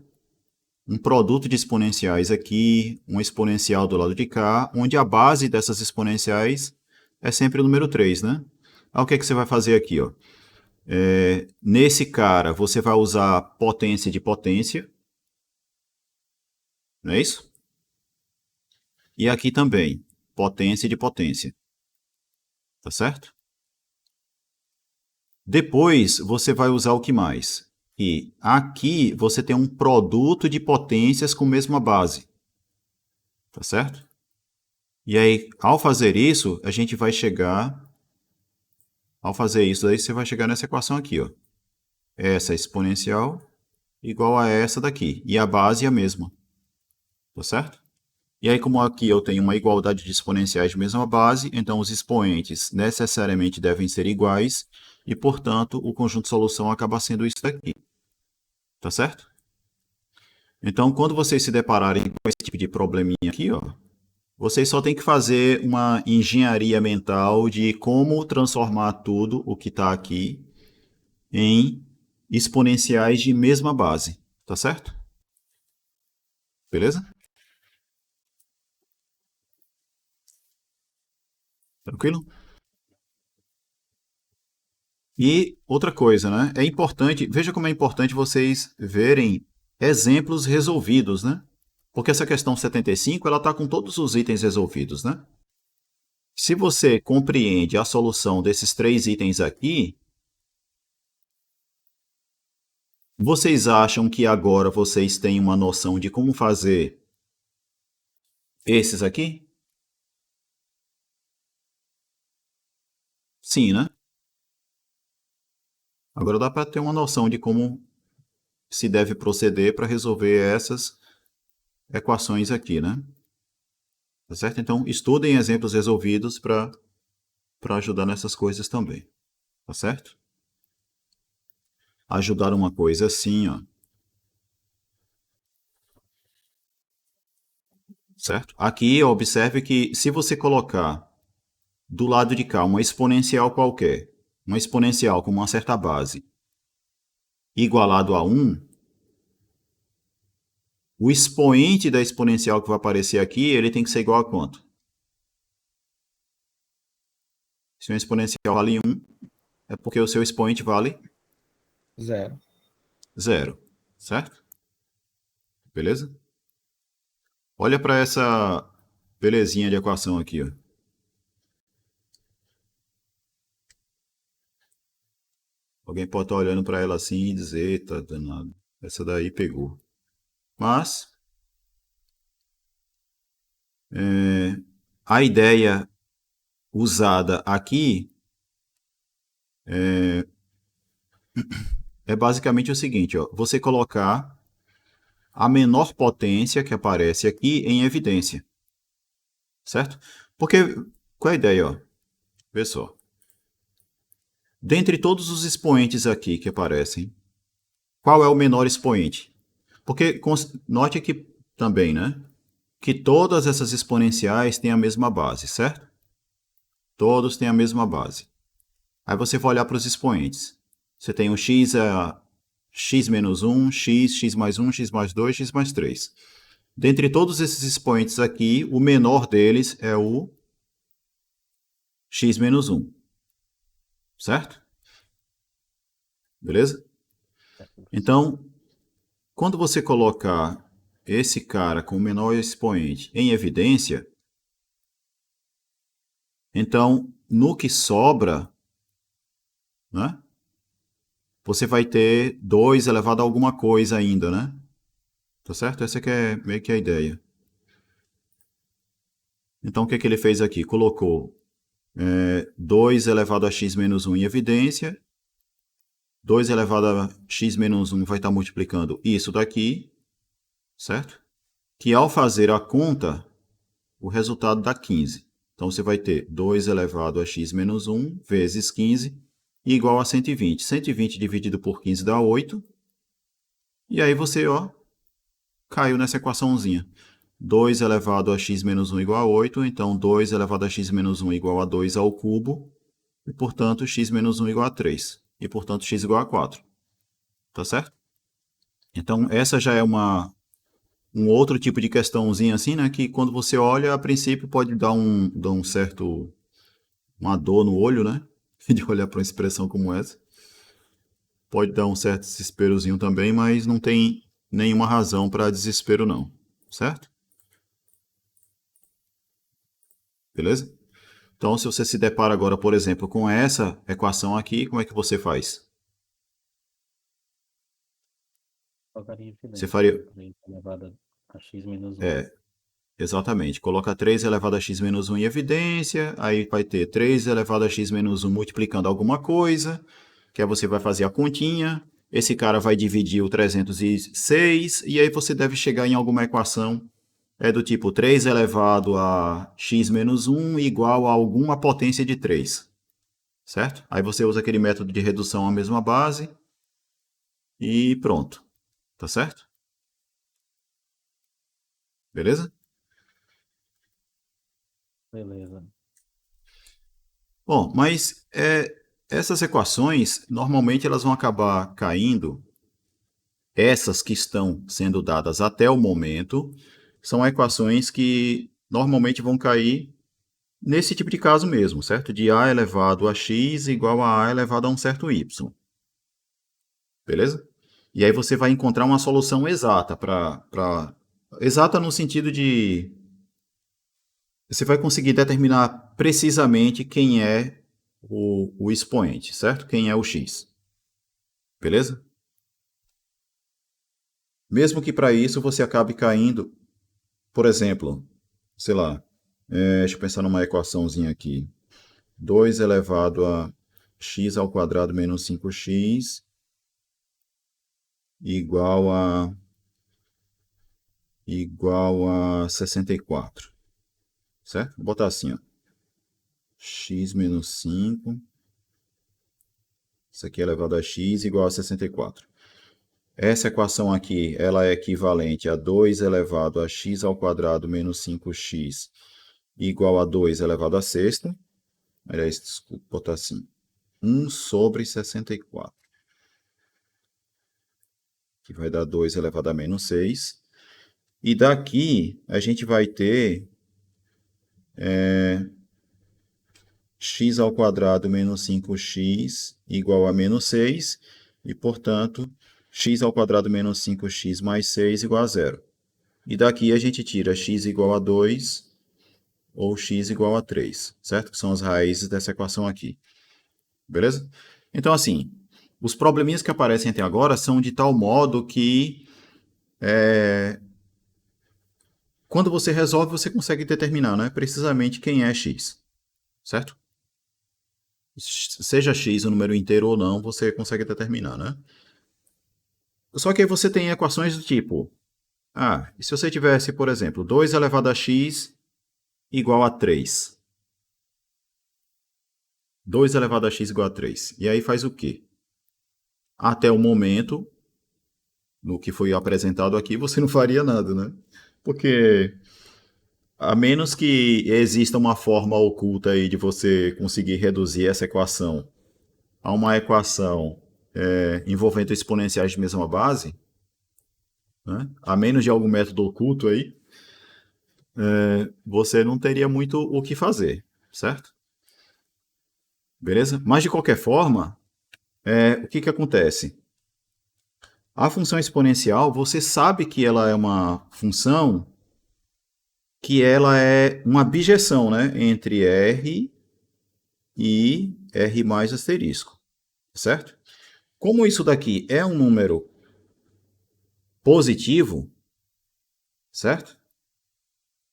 Um produto de exponenciais aqui, um exponencial do lado de cá, onde a base dessas exponenciais é sempre o número 3, né? Aí o que é que você vai fazer aqui, ó? Nesse cara, você vai usar potência de potência, não é isso? E aqui também, potência de potência, tá certo? Depois, você vai usar o que mais? E aqui você tem um produto de potências com mesma base, tá certo? E aí, ao fazer isso, ao fazer isso, aí você vai chegar nessa equação aqui, ó. Essa exponencial igual a essa daqui, e a base é a mesma, tá certo? E aí, como aqui eu tenho uma igualdade de exponenciais de mesma base, então os expoentes necessariamente devem ser iguais, e, portanto, o conjunto de solução acaba sendo isso daqui, tá certo? Então, quando vocês se depararem com esse tipo de probleminha aqui, ó, vocês só têm que fazer uma engenharia mental de como transformar tudo o que está aqui em exponenciais de mesma base, tá certo? Beleza? Tranquilo? E outra coisa, né? É importante, veja como é importante vocês verem exemplos resolvidos, né? Porque essa questão 75, ela está com todos os itens resolvidos, né? Se você compreende a solução desses 3 itens aqui, vocês acham que agora vocês têm uma noção de como fazer esses aqui? Sim, né? Agora dá para ter uma noção de como se deve proceder para resolver equações aqui, né? Tá certo? Então, estudem exemplos resolvidos para ajudar nessas coisas também. Tá certo? Ajudar uma coisa assim, ó. Certo? Aqui, observe que se você colocar do lado de cá uma exponencial qualquer, uma exponencial com uma certa base, igualado a 1, o expoente da exponencial que vai aparecer aqui, ele tem que ser igual a quanto? Se uma exponencial vale 1, é porque o seu expoente vale 0. 0, certo? Beleza? Olha para essa belezinha de equação aqui, ó. Alguém pode estar olhando para ela assim e dizer, tá danado, essa daí pegou. Mas a ideia usada aqui é basicamente o seguinte, ó, você colocar a menor potência que aparece aqui em evidência, certo? Porque, qual é a ideia, ó? Vê só. Dentre todos os expoentes aqui que aparecem, qual é o menor expoente? Porque, note aqui também, né? Que todas essas exponenciais têm a mesma base, certo? Todos têm a mesma base. Aí você vai olhar para os expoentes. Você tem o x, x menos 1, x, x mais 1, x mais 2, x mais 3. Dentre todos esses expoentes aqui, o menor deles é o x menos 1. Certo? Beleza? Então, quando você colocar esse cara com o menor expoente em evidência, então, no que sobra, né, você vai ter 2 elevado a alguma coisa ainda, né? Tá certo? Essa que é meio que a ideia. Então, o que ele fez aqui? Colocou 2 elevado a x menos 1 em evidência. 2 elevado a x menos 1 vai estar multiplicando isso daqui, certo? Que ao fazer a conta, o resultado dá 15. Então, você vai ter 2 elevado a x menos 1 vezes 15 igual a 120. 120 dividido por 15 dá 8. E aí você, ó, caiu nessa equaçãozinha. 2 elevado a x menos 1 igual a 8. Então, 2 elevado a x menos 1 igual a 2 ao cubo. E, portanto, x menos 1 igual a 3. E, portanto, x igual a 4. Tá certo? Então, essa já é um outro tipo de questãozinha assim, né? Que quando você olha, a princípio pode dar um certo... uma dor no olho, né? De olhar para uma expressão como essa. Pode dar um certo desesperozinho também, mas não tem nenhuma razão para desespero não. Certo? Beleza? Então, se você se depara agora, por exemplo, com essa equação aqui, como é que você faz? Colocaria Você evidência, faria... 3 elevado a x menos 1. Exatamente. Coloca 3 elevado a x menos 1 em evidência, aí vai ter 3 elevado a x menos 1 multiplicando alguma coisa, que aí você vai fazer a continha, esse cara vai dividir o 306, e aí você deve chegar em alguma equação do tipo 3 elevado a x menos 1 igual a alguma potência de 3. Certo? Aí você usa aquele método de redução à mesma base e pronto. Tá certo? Beleza? Beleza. Bom, mas essas equações, normalmente elas vão acabar caindo, essas que estão sendo dadas até o momento, são equações que normalmente vão cair nesse tipo de caso mesmo, certo? De a elevado a x igual a elevado a um certo y. Beleza? E aí você vai encontrar uma solução exata exata no sentido de... Você vai conseguir determinar precisamente quem é o expoente, certo? Quem é o x. Beleza? Mesmo que para isso você acabe caindo, por exemplo, sei lá, deixa eu pensar numa equaçãozinha aqui. 2 elevado a x ao quadrado menos 5x igual a igual a 64. Certo? Vou botar assim, ó. X menos 5. Isso aqui é elevado a x igual a 64. Essa equação aqui, ela é equivalente a 2 elevado a x ao quadrado menos 5x igual a 2 elevado a sexta. Aliás, desculpa, botar assim. 1 sobre 64. Que vai dar 2 elevado a menos 6. E daqui, a gente vai ter x ao quadrado menos 5x igual a menos 6. E, portanto, x ao quadrado menos 5x mais 6 igual a zero. E daqui a gente tira x igual a 2 ou x igual a 3, certo? Que são as raízes dessa equação aqui. Beleza? Então, assim, os probleminhas que aparecem até agora são de tal modo que quando você resolve, você consegue determinar, né, precisamente quem é x, certo? Seja x um número inteiro ou não, você consegue determinar, né? Só que aí você tem equações do tipo, e se você tivesse, por exemplo, 2 elevado a x igual a 3. 2 elevado a x igual a 3. E aí faz o quê? Até o momento, no que foi apresentado aqui, você não faria nada, né? Porque a menos que exista uma forma oculta aí de você conseguir reduzir essa equação a uma equação envolvendo exponenciais de mesma base, né? A menos de algum método oculto aí, você não teria muito o que fazer, certo? Beleza? Mas de qualquer forma, o que acontece? A função exponencial, você sabe que ela é uma função que ela é uma bijeção, né, entre R e R mais asterisco, certo? Como isso daqui é um número positivo, certo?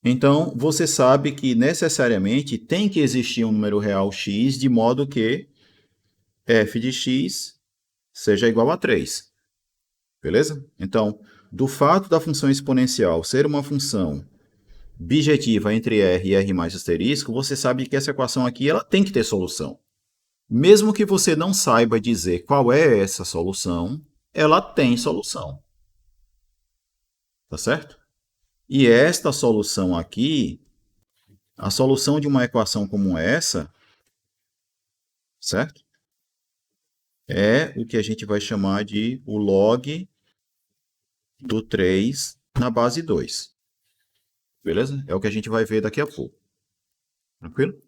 Então, você sabe que necessariamente tem que existir um número real x de modo que f de x seja igual a 3. Beleza? Então, do fato da função exponencial ser uma função bijetiva entre r e r mais asterisco, você sabe que essa equação aqui ela tem que ter solução. Mesmo que você não saiba dizer qual é essa solução, ela tem solução. Tá certo? E esta solução aqui, a solução de uma equação como essa, certo? É o que a gente vai chamar de o log do 3 na base 2. Beleza? É o que a gente vai ver daqui a pouco. Tranquilo?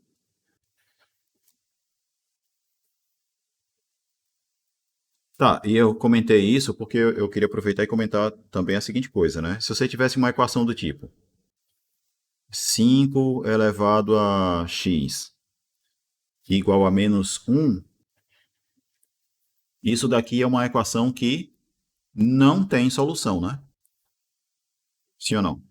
Tá, e eu comentei isso porque eu queria aproveitar e comentar também a seguinte coisa, né? Se você tivesse uma equação do tipo 5 elevado a x igual a menos 1, isso daqui é uma equação que não tem solução, né? Sim ou não?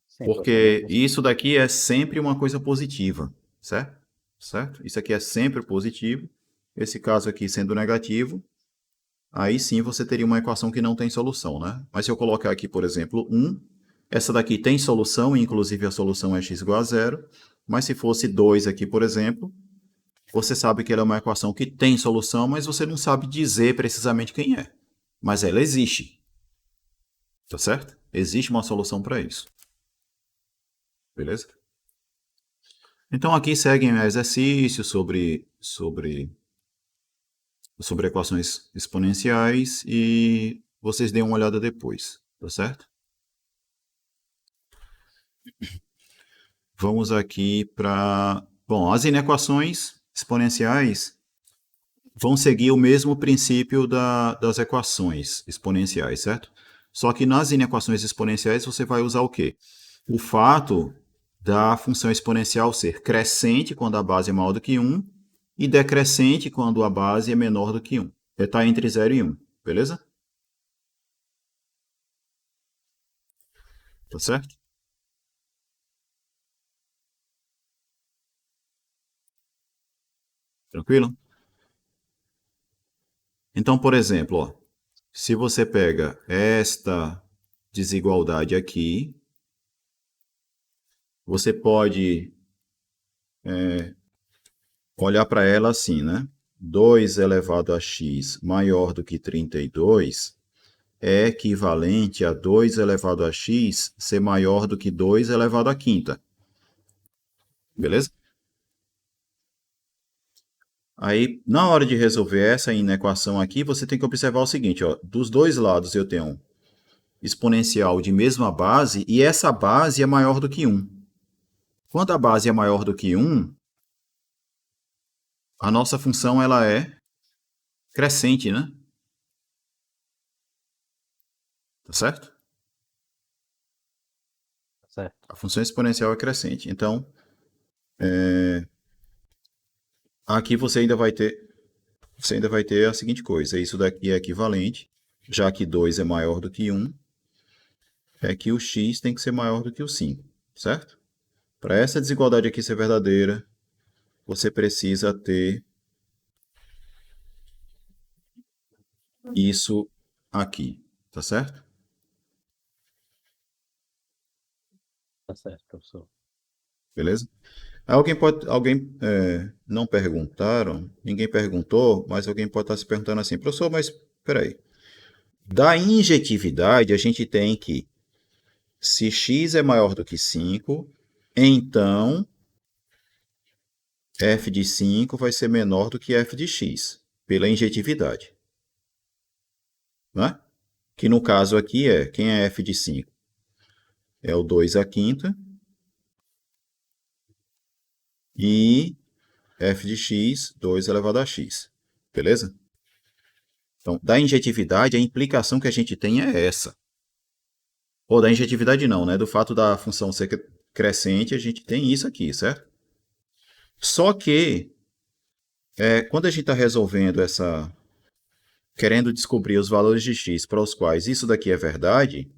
Sim, Porque professor. isso daqui é sempre uma coisa positiva, certo? Certo? Isso aqui é sempre positivo. Esse caso aqui sendo negativo, aí sim você teria uma equação que não tem solução, né? Mas se eu colocar aqui, por exemplo, 1, essa daqui tem solução, inclusive a solução é x igual a zero. Mas se fosse 2 aqui, por exemplo, você sabe que ela é uma equação que tem solução, mas você não sabe dizer precisamente quem é. Mas ela existe. Tá certo? Existe uma solução para isso. Beleza? Então aqui seguem exercícios sobre equações exponenciais e vocês deem uma olhada depois, tá certo? Vamos aqui para... Bom, as inequações exponenciais vão seguir o mesmo princípio das equações exponenciais, certo? Só que nas inequações exponenciais você vai usar o quê? O fato da função exponencial ser crescente quando a base é maior do que 1 e decrescente quando a base é menor do que 1. Está entre 0 e 1, beleza? Tá certo? Tranquilo? Então, por exemplo, ó, se você pega esta desigualdade aqui, você pode olhar para ela assim, né? 2 elevado a x maior do que 32 é equivalente a 2 elevado a x ser maior do que 2 elevado à quinta. Beleza? Aí, na hora de resolver essa inequação aqui, você tem que observar o seguinte, ó, dos dois lados eu tenho um exponencial de mesma base e essa base é maior do que 1. Quando a base é maior do que 1, a nossa função ela é crescente, né? Tá certo? Certo. A função exponencial é crescente. Então, aqui você ainda vai ter a seguinte coisa. Isso daqui é equivalente, já que 2 é maior do que 1, é que o x tem que ser maior do que o 5, certo? Para essa desigualdade aqui ser verdadeira, você precisa ter isso aqui, tá certo? Tá certo, professor. Beleza? Não perguntaram, ninguém perguntou, mas alguém pode estar se perguntando assim, professor, mas peraí. Da injetividade, a gente tem que, se x é maior do que 5, então f de 5 vai ser menor do que f de x, pela injetividade. Né? Que no caso aqui quem é f de 5? É o 2 à quinta, e f de x, 2 elevado a x. Beleza? Então, da injetividade, a implicação que a gente tem é essa. Ou da injetividade não, né? Do fato da função ser crescente, a gente tem isso aqui, certo? Só que, quando a gente está resolvendo querendo descobrir os valores de x para os quais isso daqui é verdade,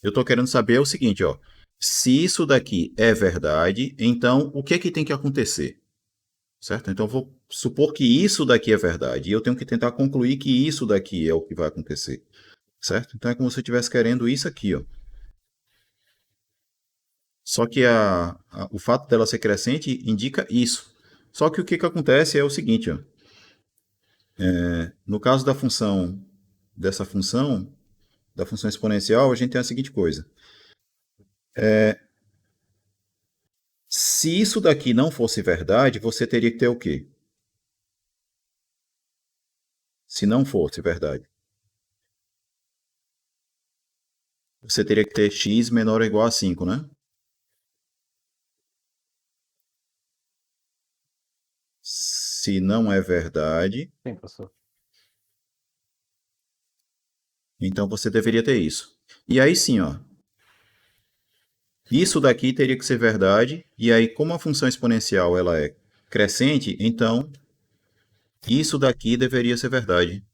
eu estou querendo saber o seguinte, ó. Se isso daqui é verdade, então o que tem que acontecer? Certo? Então, eu vou supor que isso daqui é verdade. E eu tenho que tentar concluir que isso daqui é o que vai acontecer. Certo? Então, é como se eu estivesse querendo isso aqui. Ó. Só que o fato dela ser crescente indica isso. Só que o que acontece é o seguinte. Ó. No caso dessa função, da função exponencial, a gente tem a seguinte coisa. Se isso daqui não fosse verdade, você teria que ter o quê? Se não fosse verdade. Você teria que ter x menor ou igual a 5, né? Se não é verdade, Sim, professor. então você deveria ter isso. E aí sim, ó. Isso daqui teria que ser verdade, e aí como a função exponencial ela é crescente, então isso daqui deveria ser verdade.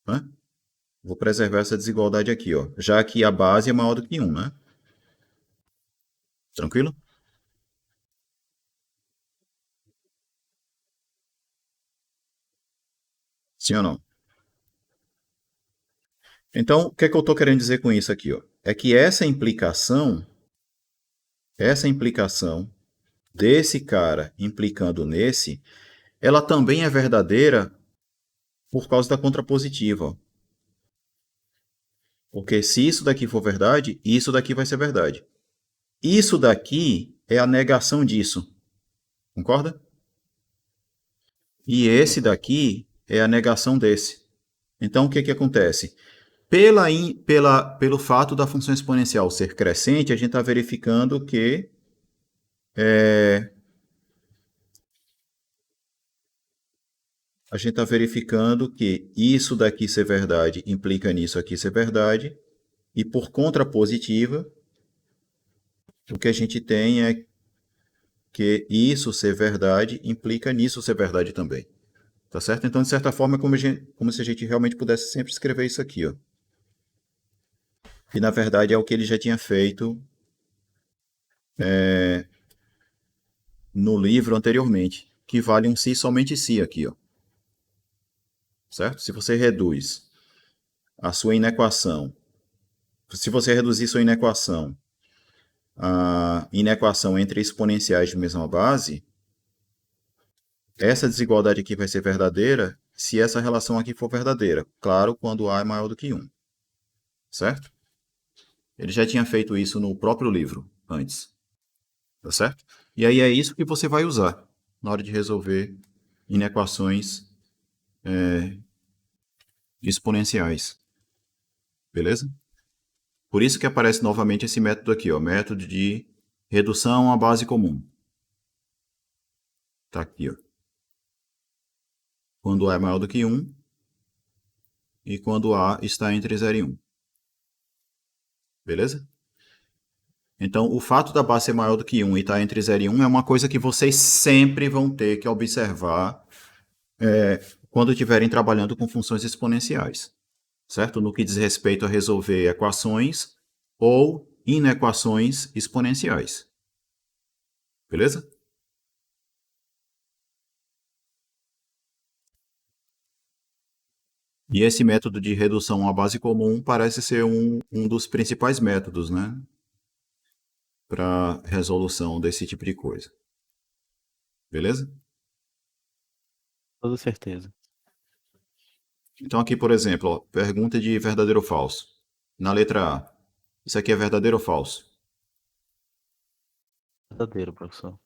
Né? Vou preservar essa desigualdade aqui, ó, já que a base é maior do que 1, né? Tranquilo? Sim ou não? Então, o que é que eu estou querendo dizer com isso aqui? Ó? É que essa implicação desse cara implicando nesse, ela também é verdadeira por causa da contrapositiva. Ó. Porque se isso daqui for verdade, isso daqui vai ser verdade. Isso daqui é a negação disso. Concorda? E esse daqui é a negação desse. Então, o que acontece? Pelo fato da função exponencial ser crescente, a gente está verificando que isso daqui ser verdade implica nisso aqui ser verdade, e por contrapositiva, o que a gente tem é que isso ser verdade implica nisso ser verdade também. Tá certo? Então, de certa forma, é como se a gente realmente pudesse sempre escrever isso aqui. Ó. E, na verdade, é o que ele já tinha feito no livro anteriormente, que vale um si somente si aqui. Ó. certo? Se você reduz a sua inequação, se você reduzir sua inequação a inequação entre exponenciais de mesma base, essa desigualdade aqui vai ser verdadeira se essa relação aqui for verdadeira. Claro, quando A é maior do que 1. Certo? Ele já tinha feito isso no próprio livro antes. Tá certo? E aí é isso que você vai usar na hora de resolver inequações exponenciais. Beleza? Por isso que aparece novamente esse método aqui, ó, método de redução à base comum. Tá aqui, ó. Quando A é maior do que 1 e quando A está entre 0 e 1. Beleza? Então, o fato da base ser maior do que 1 e estar entre 0 e 1 é uma coisa que vocês sempre vão ter que observar quando estiverem trabalhando com funções exponenciais, certo? No que diz respeito a resolver equações ou inequações exponenciais. Beleza? E esse método de redução à base comum parece ser um dos principais métodos, né? Para resolução desse tipo de coisa. Beleza? Toda certeza. Então aqui, por exemplo, ó, pergunta de verdadeiro ou falso. Na letra A, isso aqui é verdadeiro ou falso? Verdadeiro, professor.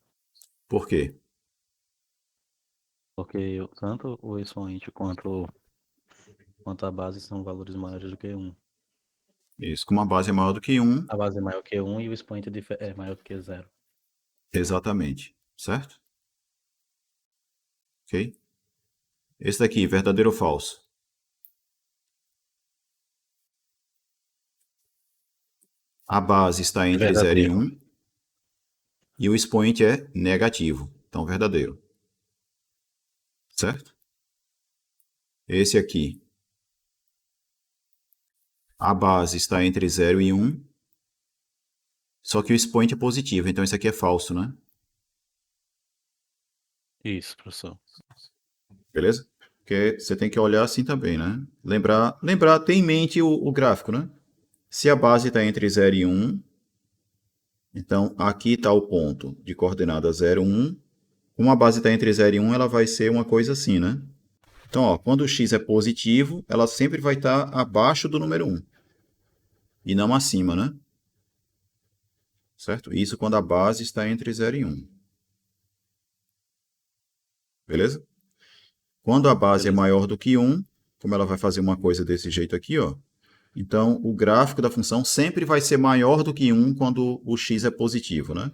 Por quê? Porque tanto o expoente quanto a base são valores maiores do que 1. Isso, como a base é maior do que 1, A base é maior que 1 e o expoente é maior do que 0. exatamente, certo? Ok? Esse daqui, verdadeiro ou falso? A base está entre 0 e Verdadeiro. 1 e o expoente é negativo, então verdadeiro. Certo? Esse aqui, a base está entre 0 e 1, só que o expoente é positivo, então esse aqui é falso, né? Isso, professor. Beleza? Porque você tem que olhar assim também, né? Lembrar, ter em mente o gráfico, né? Se a base está entre 0 e 1, então aqui está o ponto de coordenada 0, 1. Como a base está entre 0 e 1, ela vai ser uma coisa assim, né? Então, ó, quando o x é positivo, ela sempre vai estar abaixo do número 1. E não acima, né? Certo? Isso quando a base está entre 0 e 1. Beleza? Quando a base é maior do que 1, como ela vai fazer uma coisa desse jeito aqui, ó. Então, o gráfico da função sempre vai ser maior do que 1 quando o x é positivo, né?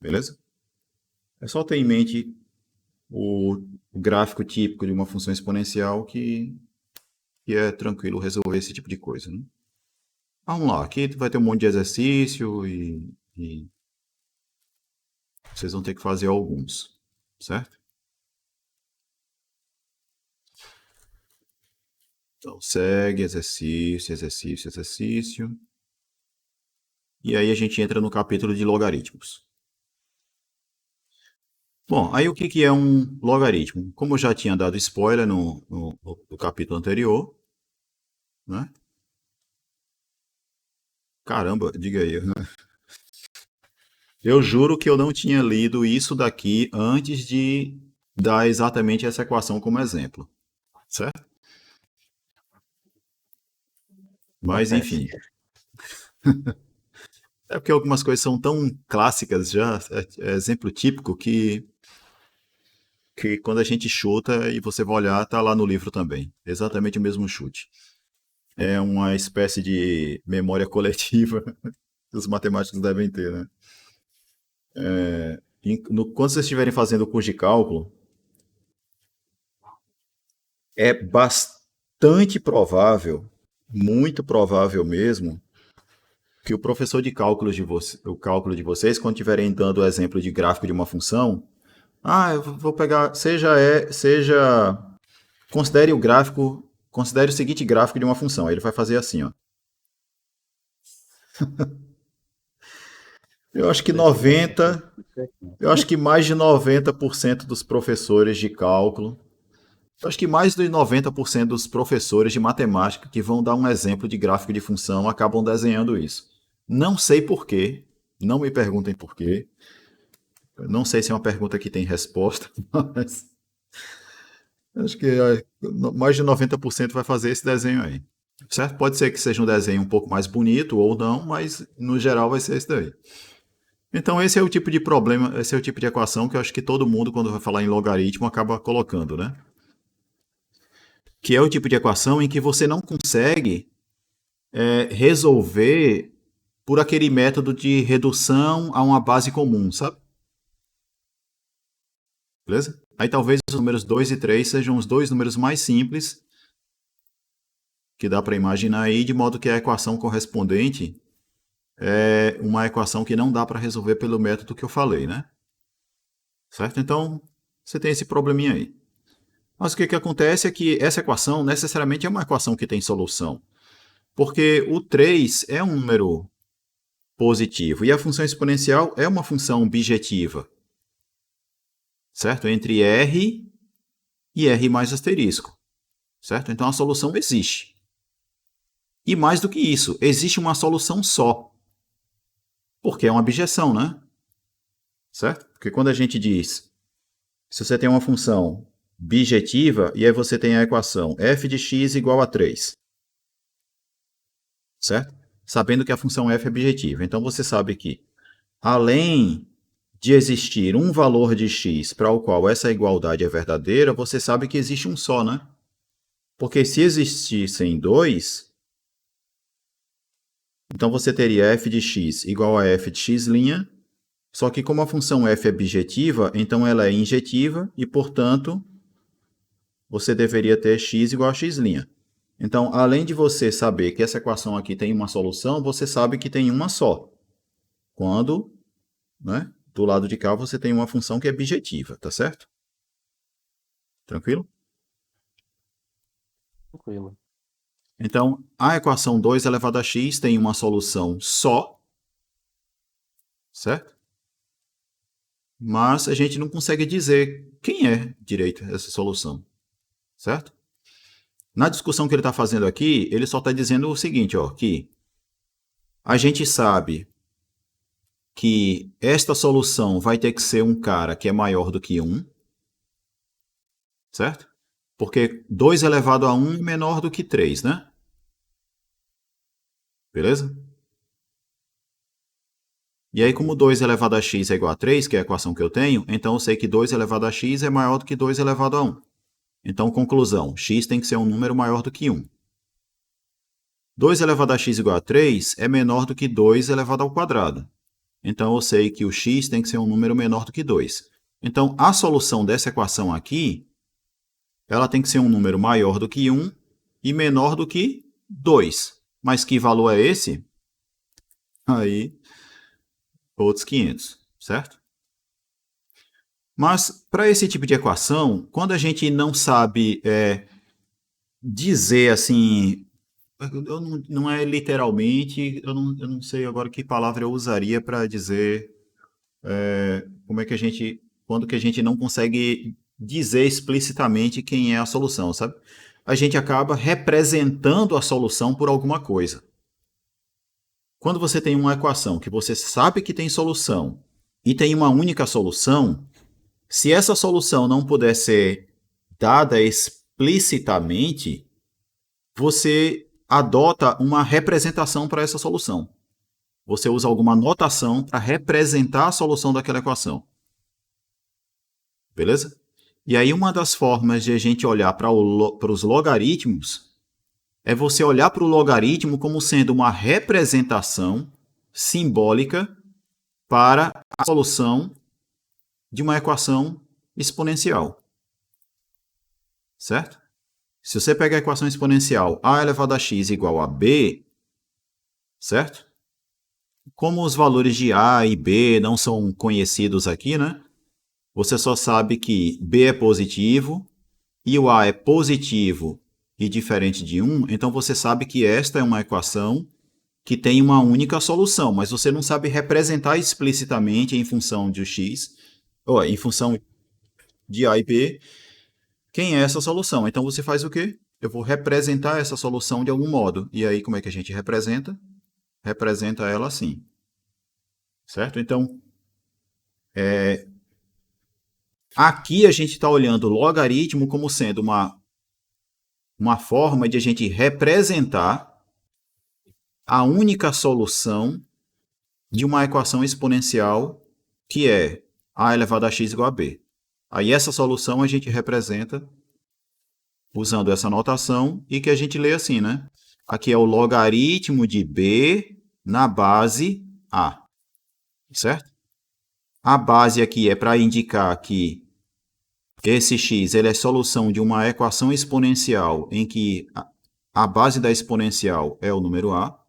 Beleza? É só ter em mente o gráfico típico de uma função exponencial que é tranquilo resolver esse tipo de coisa, né? Vamos lá, aqui vai ter um monte de exercício e vocês vão ter que fazer alguns, certo? Então, segue, exercício, exercício, exercício. E aí a gente entra no capítulo de logaritmos. Bom, aí o que é um logaritmo? Como eu já tinha dado spoiler no capítulo anterior, né? Caramba, diga aí. Eu juro que eu não tinha lido isso daqui antes de dar exatamente essa equação como exemplo, certo? Mas Acontece. enfim, é porque algumas coisas são tão clássicas já, é exemplo típico que quando a gente chuta e você vai olhar, tá lá no livro também, exatamente o mesmo chute. É uma espécie de memória coletiva que os matemáticos devem ter, né? Quando vocês estiverem fazendo o curso de cálculo, é bastante provável, muito provável mesmo, que o professor de cálculo o cálculo de vocês, quando estiverem dando o exemplo de gráfico de uma função, eu vou pegar, considere o gráfico, considere o seguinte gráfico de uma função. Aí ele vai fazer assim, ó. Eu acho que 90, eu acho que mais de 90% dos professores de cálculo Eu acho que mais de 90% dos professores de matemática que vão dar um exemplo de gráfico de função acabam desenhando isso. Não sei por quê, não me perguntem por quê. Eu não sei se é uma pergunta que tem resposta, mas acho que mais de 90% vai fazer esse desenho aí. Certo? Pode ser que seja um desenho um pouco mais bonito ou não, mas no geral vai ser esse daí. Então esse é o tipo de problema, esse é o tipo de equação que eu acho que todo mundo, quando vai falar em logaritmo, acaba colocando, né? Que é o tipo de equação em que você não consegue resolver por aquele método de redução a uma base comum, sabe? Beleza? Aí talvez os números 2 e 3 sejam os dois números mais simples que dá para imaginar aí, de modo que a equação correspondente é uma equação que não dá para resolver pelo método que eu falei, né? Certo? Então, você tem esse probleminha aí. Mas o que acontece é que essa equação necessariamente é uma equação que tem solução. Porque o 3 é um número positivo e a função exponencial é uma função bijetiva. Certo? Entre R e R mais asterisco. Certo? Então a solução existe. E mais do que isso, existe uma solução só. Porque é uma bijeção, né? Certo? Porque quando a gente diz, se você tem uma função bijetiva, e aí você tem a equação f de x igual a 3. Certo? Sabendo que a função f é bijetiva. Então você sabe que, além de existir um valor de x para o qual essa igualdade é verdadeira, você sabe que existe um só, né? Porque se existissem dois, então você teria f de x igual a f de x', só que como a função f é bijetiva, então ela é injetiva e, portanto, você deveria ter x igual a x'. Então, além de você saber que essa equação aqui tem uma solução, você sabe que tem uma só. Quando, né, do lado de cá você tem uma função que é bijetiva, tá certo? Tranquilo? Tranquilo. Então, a equação 2 elevado a x tem uma solução só, certo? Mas a gente não consegue dizer quem é direito essa solução, certo? Na discussão que ele está fazendo aqui, ele só está dizendo o seguinte, ó, que a gente sabe que esta solução vai ter que ser um cara que é maior do que 1, certo? Porque 2 elevado a 1 é menor do que 3, né? Beleza? E aí, como 2 elevado a x é igual a 3, que é a equação que eu tenho, então eu sei que 2 elevado a x é maior do que 2 elevado a 1. Então, conclusão, x tem que ser um número maior do que 1. 2 elevado a x igual a 3 é menor do que 2 elevado ao quadrado. Então, eu sei que o x tem que ser um número menor do que 2. Então, a solução dessa equação aqui, ela tem que ser um número maior do que 1 e menor do que 2. Mas que valor é esse? Aí, outros 500, certo? Mas, para esse tipo de equação, quando a gente não sabe dizer assim, não é literalmente, eu não sei agora que palavra eu usaria para dizer como é que quando que a gente não consegue dizer explicitamente quem é a solução, sabe? A gente acaba representando a solução por alguma coisa. Quando você tem uma equação que você sabe que tem solução e tem uma única solução, se essa solução não puder ser dada explicitamente, você adota uma representação para essa solução. Você usa alguma notação para representar a solução daquela equação. Beleza? E aí uma das formas de a gente olhar para os logaritmos é você olhar para o logaritmo como sendo uma representação simbólica para a solução de uma equação exponencial. Certo? Se você pegar a equação exponencial a elevado a x igual a b, certo? Como os valores de a e b não são conhecidos aqui, né? Você só sabe que b é positivo e o a é positivo e diferente de 1, então você sabe que esta é uma equação que tem uma única solução, mas você não sabe representar explicitamente em função de x, ou em função de a e b, quem é essa solução. Então você faz o quê? Eu vou representar essa solução de algum modo. E aí, como é que a gente representa? Representa ela assim. Certo? Então, aqui a gente está olhando o logaritmo como sendo uma forma de a gente representar a única solução de uma equação exponencial que é a elevado a x igual a b. Aí essa solução a gente representa usando essa notação e que a gente lê assim, né? Aqui é o logaritmo de b na base a, certo? A base aqui é para indicar que esse x ele é solução de uma equação exponencial em que a base da exponencial é o número a,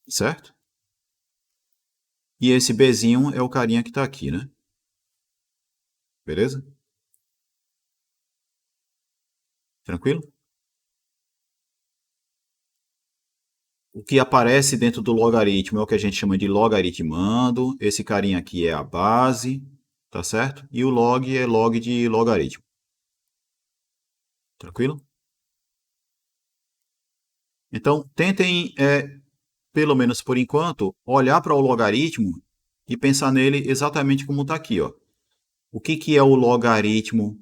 certo? E esse bzinho é o carinha que está aqui, né? Beleza? Tranquilo? O que aparece dentro do logaritmo é o que a gente chama de logaritmando. Esse carinha aqui é a base, tá certo? E o log é log de logaritmo. Tranquilo? Então, tentem, pelo menos por enquanto, olhar para o logaritmo e pensar nele exatamente como está aqui, ó. O que é o logaritmo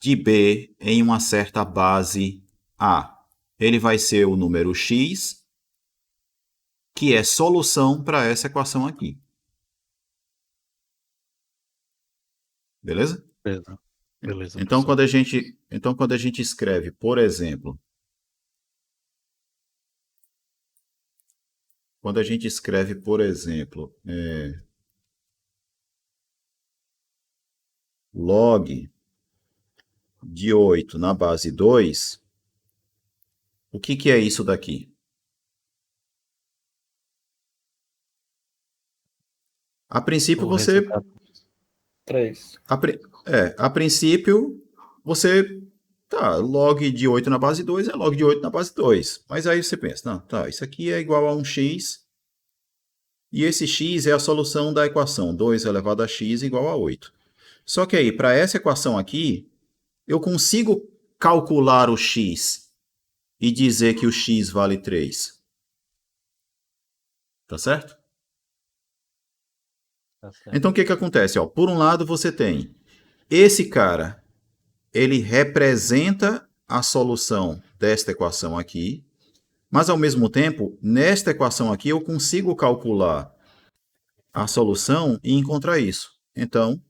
de b em uma certa base a? Ele vai ser o número x, que é solução para essa equação aqui. Beleza? Beleza. Beleza, Então, professor. quando a gente escreve, por exemplo, log de 8 na base 2, o que é isso daqui? A princípio, O resultado 3. a princípio, você, log de 8 na base 2 é log de 8 na base 2. Mas aí você pensa, não, tá, isso aqui é igual a um x, e esse x é a solução da equação 2 elevado a x igual a 8. Só que aí, para essa equação aqui, eu consigo calcular o x e dizer que o x vale 3. Tá certo? tá certo. Então, o que acontece? Ó, por um lado, você tem esse cara, ele representa a solução desta equação aqui, mas, ao mesmo tempo, nesta equação aqui, eu consigo calcular a solução e encontrar isso. Então,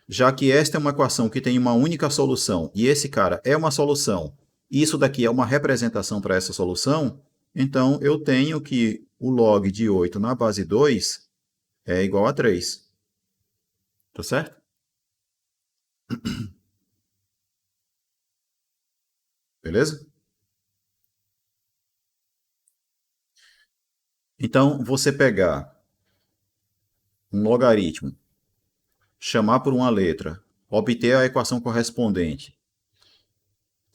já que esta é uma equação que tem uma única solução e esse cara é uma solução, e isso daqui é uma representação para essa solução, então eu tenho que o log de 8 na base 2 é igual a 3. Tá certo? Beleza? Então, você pegar um logaritmo, chamar por uma letra, obter a equação correspondente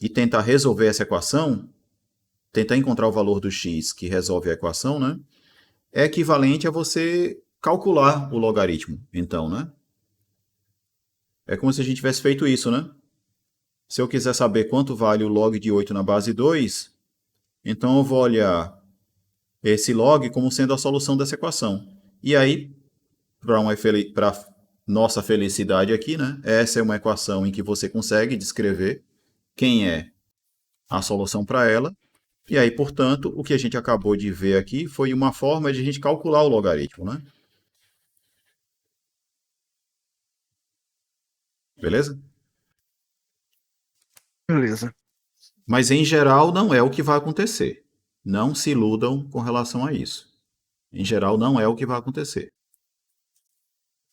e tentar resolver essa equação, tentar encontrar o valor do x que resolve a equação, né? É equivalente a você calcular o logaritmo, então, né? É como se a gente tivesse feito isso, né? Se eu quiser saber quanto vale o log de 8 na base 2, então eu vou olhar esse log como sendo a solução dessa equação. E aí, para nossa felicidade aqui, né? Essa é uma equação em que você consegue descrever quem é a solução para ela. E aí, portanto, o que a gente acabou de ver aqui foi uma forma de a gente calcular o logaritmo, né? Beleza? Beleza. Mas, em geral, não é o que vai acontecer. Não se iludam com relação a isso. Em geral, não é o que vai acontecer.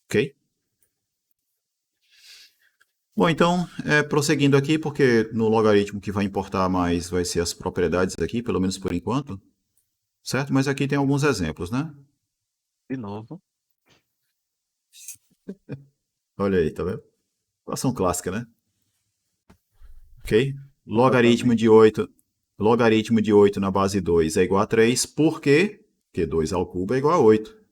Ok? Bom, então, prosseguindo aqui, porque no logaritmo que vai importar mais vai ser as propriedades aqui, pelo menos por enquanto. Certo? Mas aqui tem alguns exemplos, né? De novo. Olha aí, tá vendo? Equação clássica, né? Ok? Exatamente. Logaritmo de 8 na base 2 é igual a 3. Por quê? Porque 2 ao cubo é igual a 8.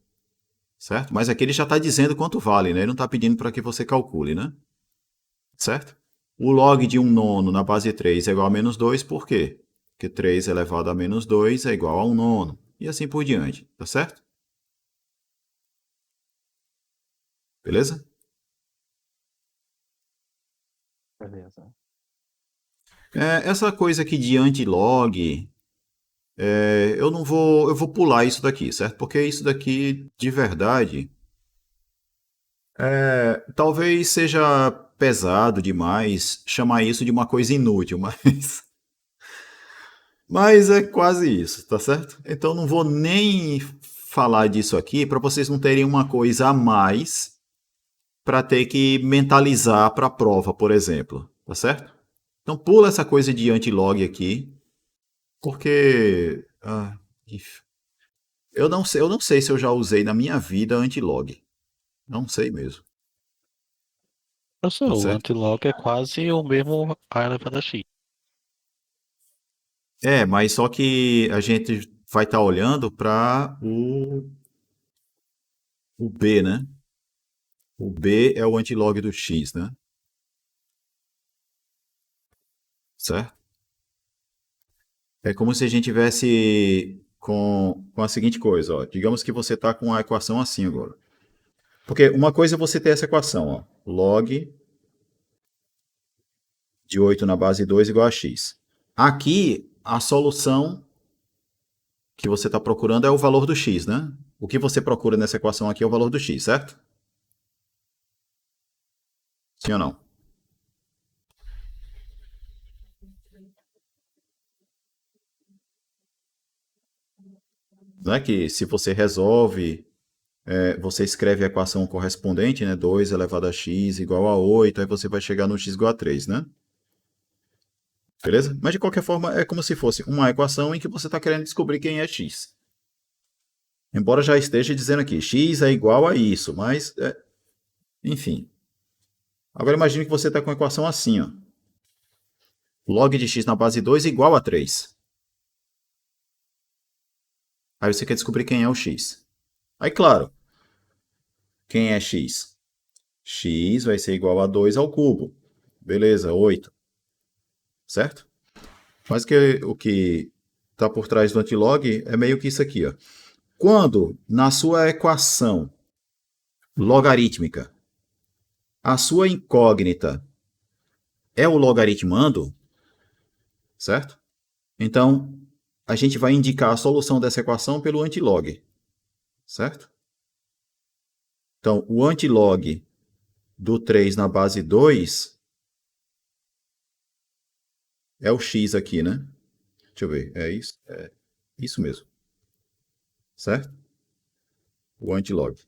Certo? Mas aqui ele já está dizendo quanto vale, né? Ele não está pedindo para que você calcule, né? Certo? O log de 1 nono na base 3 é igual a menos 2, por quê? Porque 3 elevado a menos 2 é igual a 1 nono. E assim por diante, tá certo? Beleza? Beleza. Essa coisa aqui de antilog, eu vou pular isso daqui, certo? Porque isso daqui, de verdade, talvez seja pesado demais chamar isso de uma coisa inútil, mas é quase isso, tá certo? Então não vou nem falar disso aqui para vocês não terem uma coisa a mais para ter que mentalizar para a prova, por exemplo, tá certo? Então pula essa coisa de antilog aqui, porque eu não sei se eu já usei na minha vida antilog. Não sei mesmo, Professor, tá o certo? antilog é quase o mesmo a elevado a x. Mas só que a gente vai estar olhando para o B, né? O B é o antilog do x, né? Certo? É como se a gente tivesse com a seguinte coisa, ó. Digamos que você está com a equação assim agora. Porque uma coisa é você ter essa equação, ó. Log de 8 na base 2 igual a x. Aqui, a solução que você está procurando é o valor do x, né? O que você procura nessa equação aqui é o valor do x, certo? Sim ou não? Não é que se você resolve, você escreve a equação correspondente, né? 2 elevado a x igual a 8, aí você vai chegar no x igual a 3, né? Beleza? Mas de qualquer forma, é como se fosse uma equação em que você está querendo descobrir quem é x. Embora já esteja dizendo aqui, x é igual a isso, mas, enfim. Agora imagine que você está com a equação assim, ó. Log de x na base 2 igual a 3. Aí você quer descobrir quem é o x. Aí, claro, quem é x? X vai ser igual a 2 ao cubo. Beleza, 8. Certo? Mas o que está por trás do antilog é meio que isso aqui, ó. Quando na sua equação logarítmica a sua incógnita é o logaritmando, certo? Então, a gente vai indicar a solução dessa equação pelo antilog, certo? Então, o antilog do 3 na base 2 é o x aqui, né? Deixa eu ver, é isso? É isso mesmo, certo? O antilog.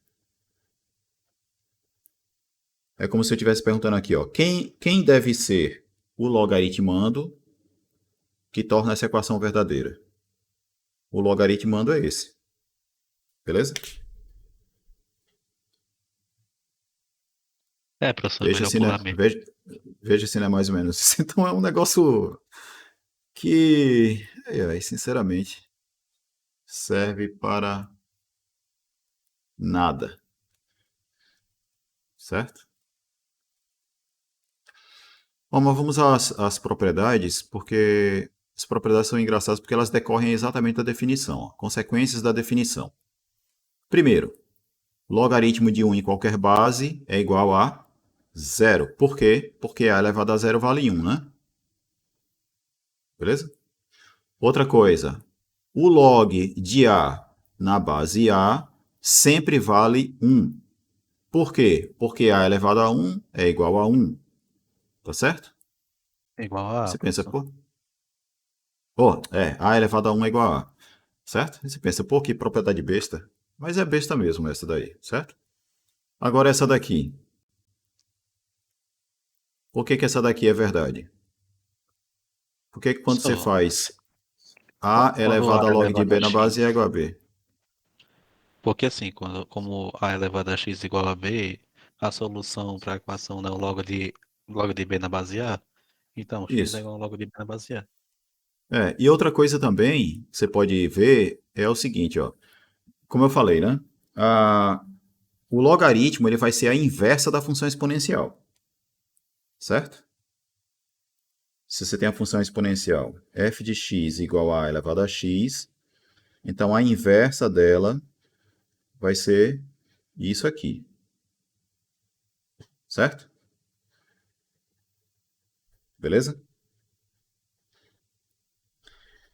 É como se eu estivesse perguntando aqui, ó, quem deve ser o logaritmando que torna essa equação verdadeira? O logaritmando é esse, beleza? Professor, é Veja melhor se, né, pular mesmo. veja se não é mais ou menos isso. Então é um negócio que, sinceramente, serve para nada, certo? Bom, mas vamos às propriedades, porque as propriedades são engraçadas porque elas decorrem exatamente da definição, ó, consequências da definição. Primeiro, logaritmo de 1 em qualquer base é igual a zero. Por quê? Porque a elevado a zero vale 1, né? Beleza? Outra coisa, o log de A na base A sempre vale 1. Por quê? Porque A elevado a 1 é igual a 1. Tá certo? É igual a Você A, pensa, professor. pô, A elevado a 1 é igual a A. Certo? Você pensa, pô, que propriedade besta. Mas é besta mesmo essa daí, certo? Agora essa daqui. Por que essa daqui é verdade? Porque quando você Professor, faz A quando A elevado a é log de elevado B a na base é x, igual a B. porque assim, como A elevado a x igual a B, a solução para a equação não é o log de B na base A, então x é Isso. igual ao log de B na base A. E outra coisa também, que você pode ver, é o seguinte, ó. Como eu falei, né? O logaritmo ele vai ser a inversa da função exponencial, certo? se você tem a função exponencial f de x igual a elevado a x, então a inversa dela vai ser isso aqui. Certo? Beleza?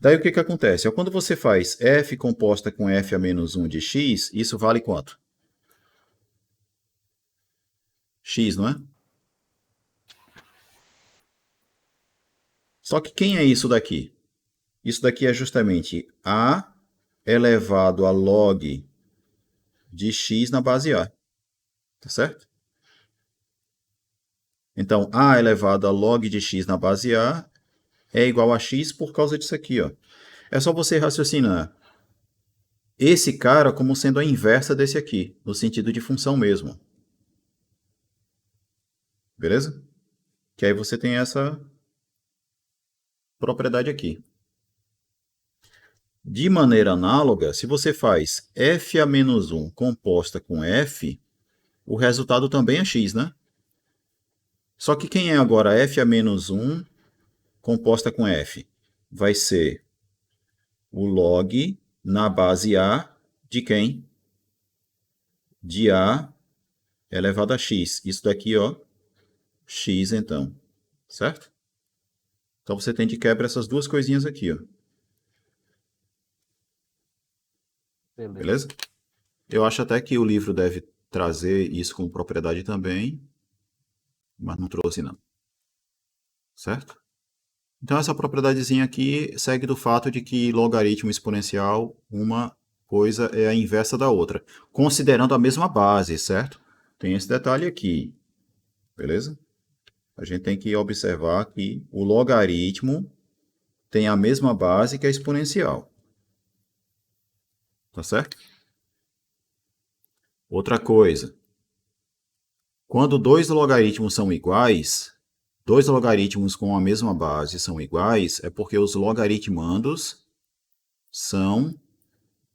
Daí o que acontece? Quando você faz f composta com f a menos 1 de x, isso vale quanto? X, não é? Só que quem é isso daqui? Isso daqui é justamente a elevado a log de x na base a. Tá certo? Então, a elevado a log de x na base a é igual a x por causa disso aqui, ó. É só você raciocinar esse cara como sendo a inversa desse aqui, no sentido de função mesmo. Beleza? Que aí você tem essa propriedade aqui. De maneira análoga, se você faz f a menos 1 composta com f, o resultado também é x, né? Só que quem é agora f a menos 1 composta com f? Vai ser o log na base a de quem? De a elevado a x. Isso daqui, ó, x então, certo? Então você tem de quebra essas duas coisinhas aqui, ó. Beleza? Eu acho até que o livro deve trazer isso como propriedade também, mas não trouxe não. Certo? Então essa propriedadezinha aqui segue do fato de que logaritmo exponencial, uma coisa é a inversa da outra, considerando a mesma base, certo? Tem esse detalhe aqui, beleza? A gente tem que observar que o logaritmo tem a mesma base que a exponencial. Tá certo? Outra coisa. Quando dois logaritmos são iguais, dois logaritmos com a mesma base são iguais, é porque os logaritmandos são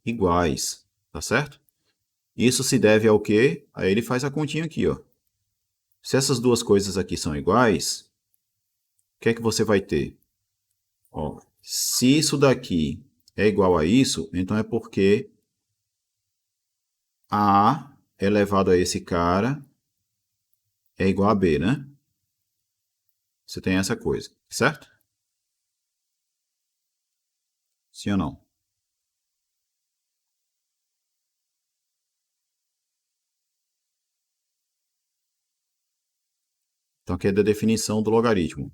iguais. Tá certo? Isso se deve ao quê? Aí ele faz a continha aqui, ó. Se essas duas coisas aqui são iguais, o que é que você vai ter? Ó, se isso daqui é igual a isso, então é porque A elevado a esse cara é igual a B, né? Você tem essa coisa, certo? Sim ou não? Então aqui é da definição do logaritmo.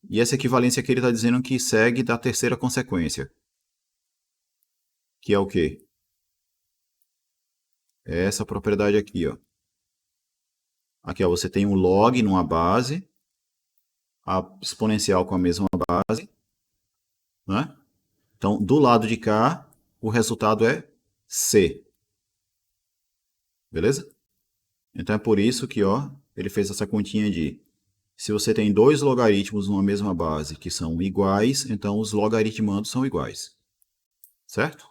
E essa equivalência aqui ele está dizendo que segue da terceira consequência. Que é o quê? É essa propriedade aqui, ó. Aqui, ó, você tem um log numa base, a exponencial com a mesma base, né? Então, do lado de cá, o resultado é C. Beleza? Então é por isso que, ó, ele fez essa continha de se você tem dois logaritmos numa mesma base que são iguais, então os logaritmandos são iguais. Certo?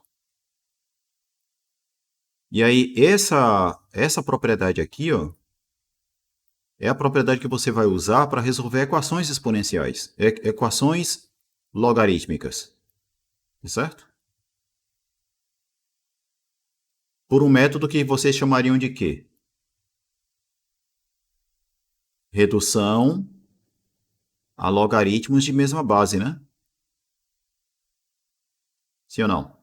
E aí, essa propriedade aqui, ó, é a propriedade que você vai usar para resolver equações exponenciais, equações logarítmicas. Certo? Por um método que vocês chamariam de quê? Redução a logaritmos de mesma base, né? Sim ou não?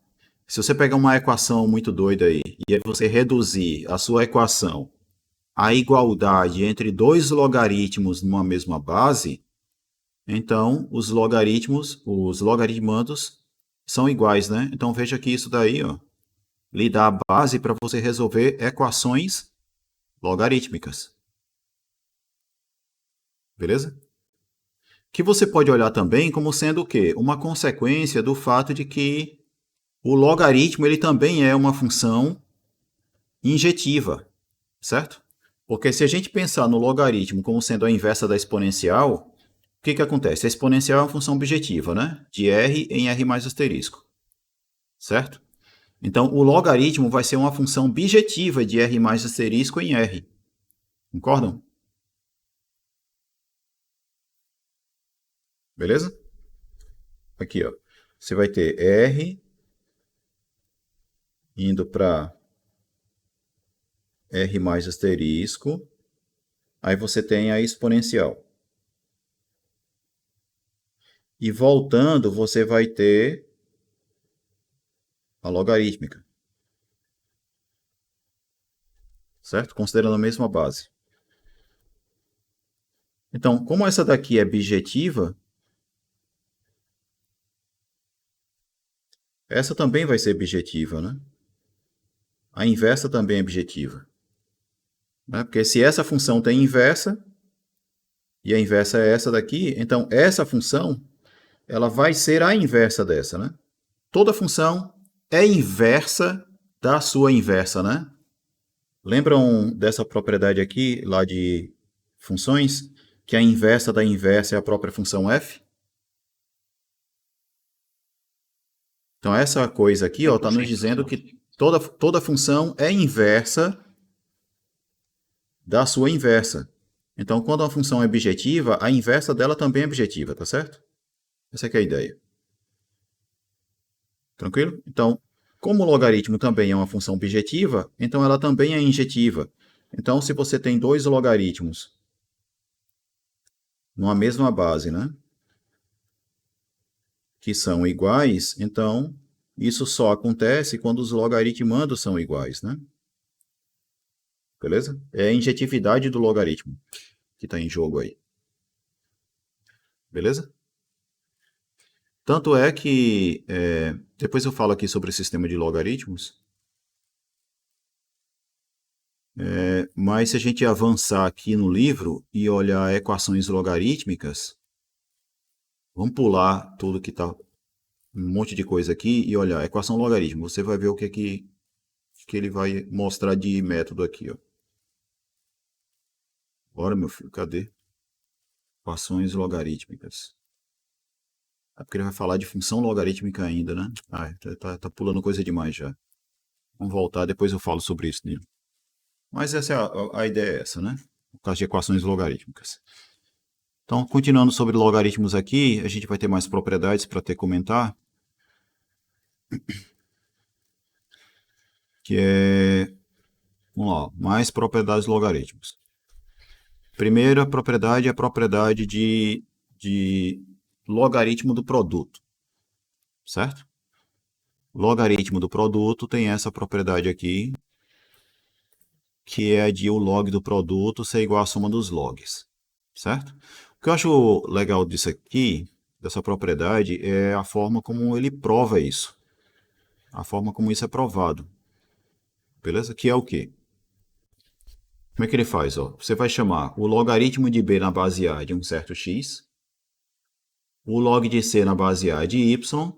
Se você pegar uma equação muito doida aí, e aí você reduzir a sua equação à igualdade entre dois logaritmos numa mesma base, então os logaritmandos são iguais, né? Então veja que isso daí, ó, lhe dá a base para você resolver equações logarítmicas. Beleza? Que você pode olhar também como sendo o quê? Uma consequência do fato de que o logaritmo ele também é uma função injetiva, certo? Porque se a gente pensar no logaritmo como sendo a inversa da exponencial, o que acontece? A exponencial é uma função objetiva, né? De r em r mais asterisco, certo? Então, o logaritmo vai ser uma função bijetiva de r mais asterisco em r. Concordam? Beleza? Aqui, ó. Você vai ter R indo para R mais asterisco. Aí você tem a exponencial. E voltando, você vai ter a logarítmica. Certo? Considerando a mesma base. Então, como essa daqui é bijetiva, essa também vai ser bijetiva, né? A inversa também é bijetiva. Né? Porque se essa função tem inversa, e a inversa é essa daqui, então essa função ela vai ser a inversa dessa, né? Toda função é inversa da sua inversa, né? Lembram dessa propriedade aqui, lá de funções, que a inversa da inversa é a própria função f? Então essa coisa aqui está nos dizendo que toda função é inversa da sua inversa. Então, quando uma função é bijetiva, a inversa dela também é bijetiva, tá certo? Essa aqui é a ideia. Tranquilo? Então, como o logaritmo também é uma função bijetiva, então ela também é injetiva. Então, se você tem dois logaritmos numa mesma base, né, que são iguais, então isso só acontece quando os logaritmandos são iguais, né? Beleza? É a injetividade do logaritmo que está em jogo aí. Beleza? Tanto é que, depois eu falo aqui sobre o sistema de logaritmos, mas se a gente avançar aqui no livro e olhar equações logarítmicas, vamos pular tudo que está, um monte de coisa aqui e olhar equação logaritmo. Você vai ver o que ele vai mostrar de método aqui, ó. Bora, meu filho, cadê? Equações logarítmicas. É porque ele vai falar de função logarítmica ainda, né? Tá pulando coisa demais já. Vamos voltar, depois eu falo sobre isso, Nilo. Mas essa é a ideia é essa, né? No caso de equações logarítmicas. Então, continuando sobre logaritmos aqui, a gente vai ter mais propriedades para ter comentar. Que é... Vamos lá, mais propriedades logarítmicas. Primeira propriedade é a propriedade de logaritmo do produto. Certo? Logaritmo do produto tem essa propriedade aqui, que é a de o log do produto ser igual à soma dos logs. Certo? O que eu acho legal disso aqui, dessa propriedade, é a forma como ele prova isso. A forma como isso é provado. Beleza? Que é o quê? Como é que ele faz? Ó? Você vai chamar o logaritmo de b na base a de um certo x, o log de c na base a de y,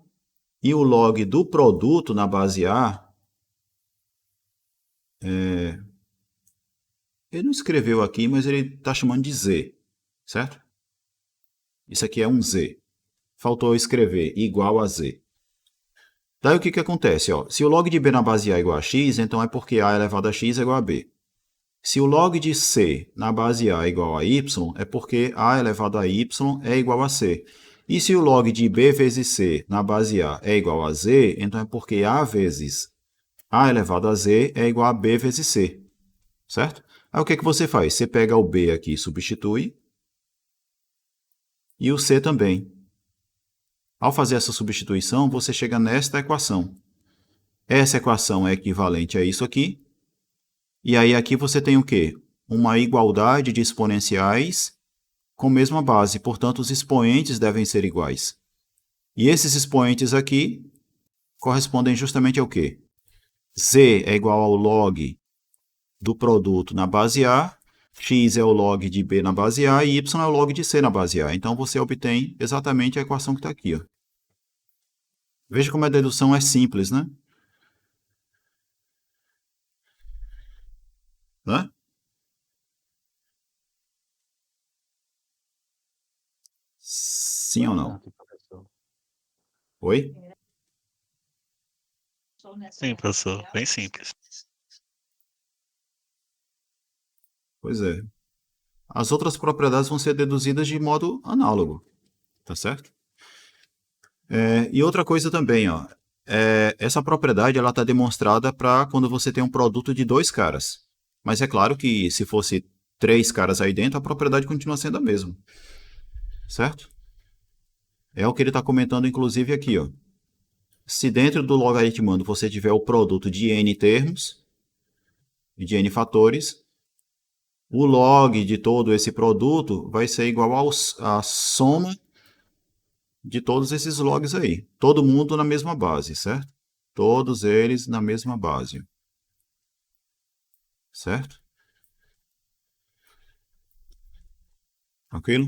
e o log do produto na base a. Ele não escreveu aqui, mas ele está chamando de z. Certo? Isso aqui é um z. Faltou eu escrever igual a z. Daí o que acontece? Ó? Se o log de b na base a é igual a x, então é porque a elevado a x é igual a b. Se o log de c na base a é igual a y, é porque a elevado a y é igual a c. E se o log de b vezes c na base a é igual a z, então é porque a vezes a elevado a z é igual a b vezes c. Certo? Aí o que você faz? Você pega o b aqui e substitui, e o c também. Ao fazer essa substituição, você chega nesta equação. Essa equação é equivalente a isso aqui. E aí aqui você tem o quê? Uma igualdade de exponenciais com mesma base. Portanto, os expoentes devem ser iguais. E esses expoentes aqui correspondem justamente ao quê? Z é igual ao log do produto na base A, x é o log de B na base A e y é o log de C na base A. Então, você obtém exatamente a equação que está aqui. Ó. Veja como a dedução é simples, né? Né? Sim ou não? Oi? Sim, professor, bem simples. Pois é. As outras propriedades vão ser deduzidas de modo análogo. Tá certo? E outra coisa também, ó, essa propriedade ela está demonstrada para quando você tem um produto de dois caras. Mas é claro que se fosse três caras aí dentro, a propriedade continua sendo a mesma. Certo? É o que ele está comentando, inclusive, aqui, ó. Se dentro do logaritmando você tiver o produto de n termos e de n fatores, o log de todo esse produto vai ser igual à soma de todos esses logs aí. Todo mundo na mesma base, certo? Todos eles na mesma base. Certo? Tranquilo?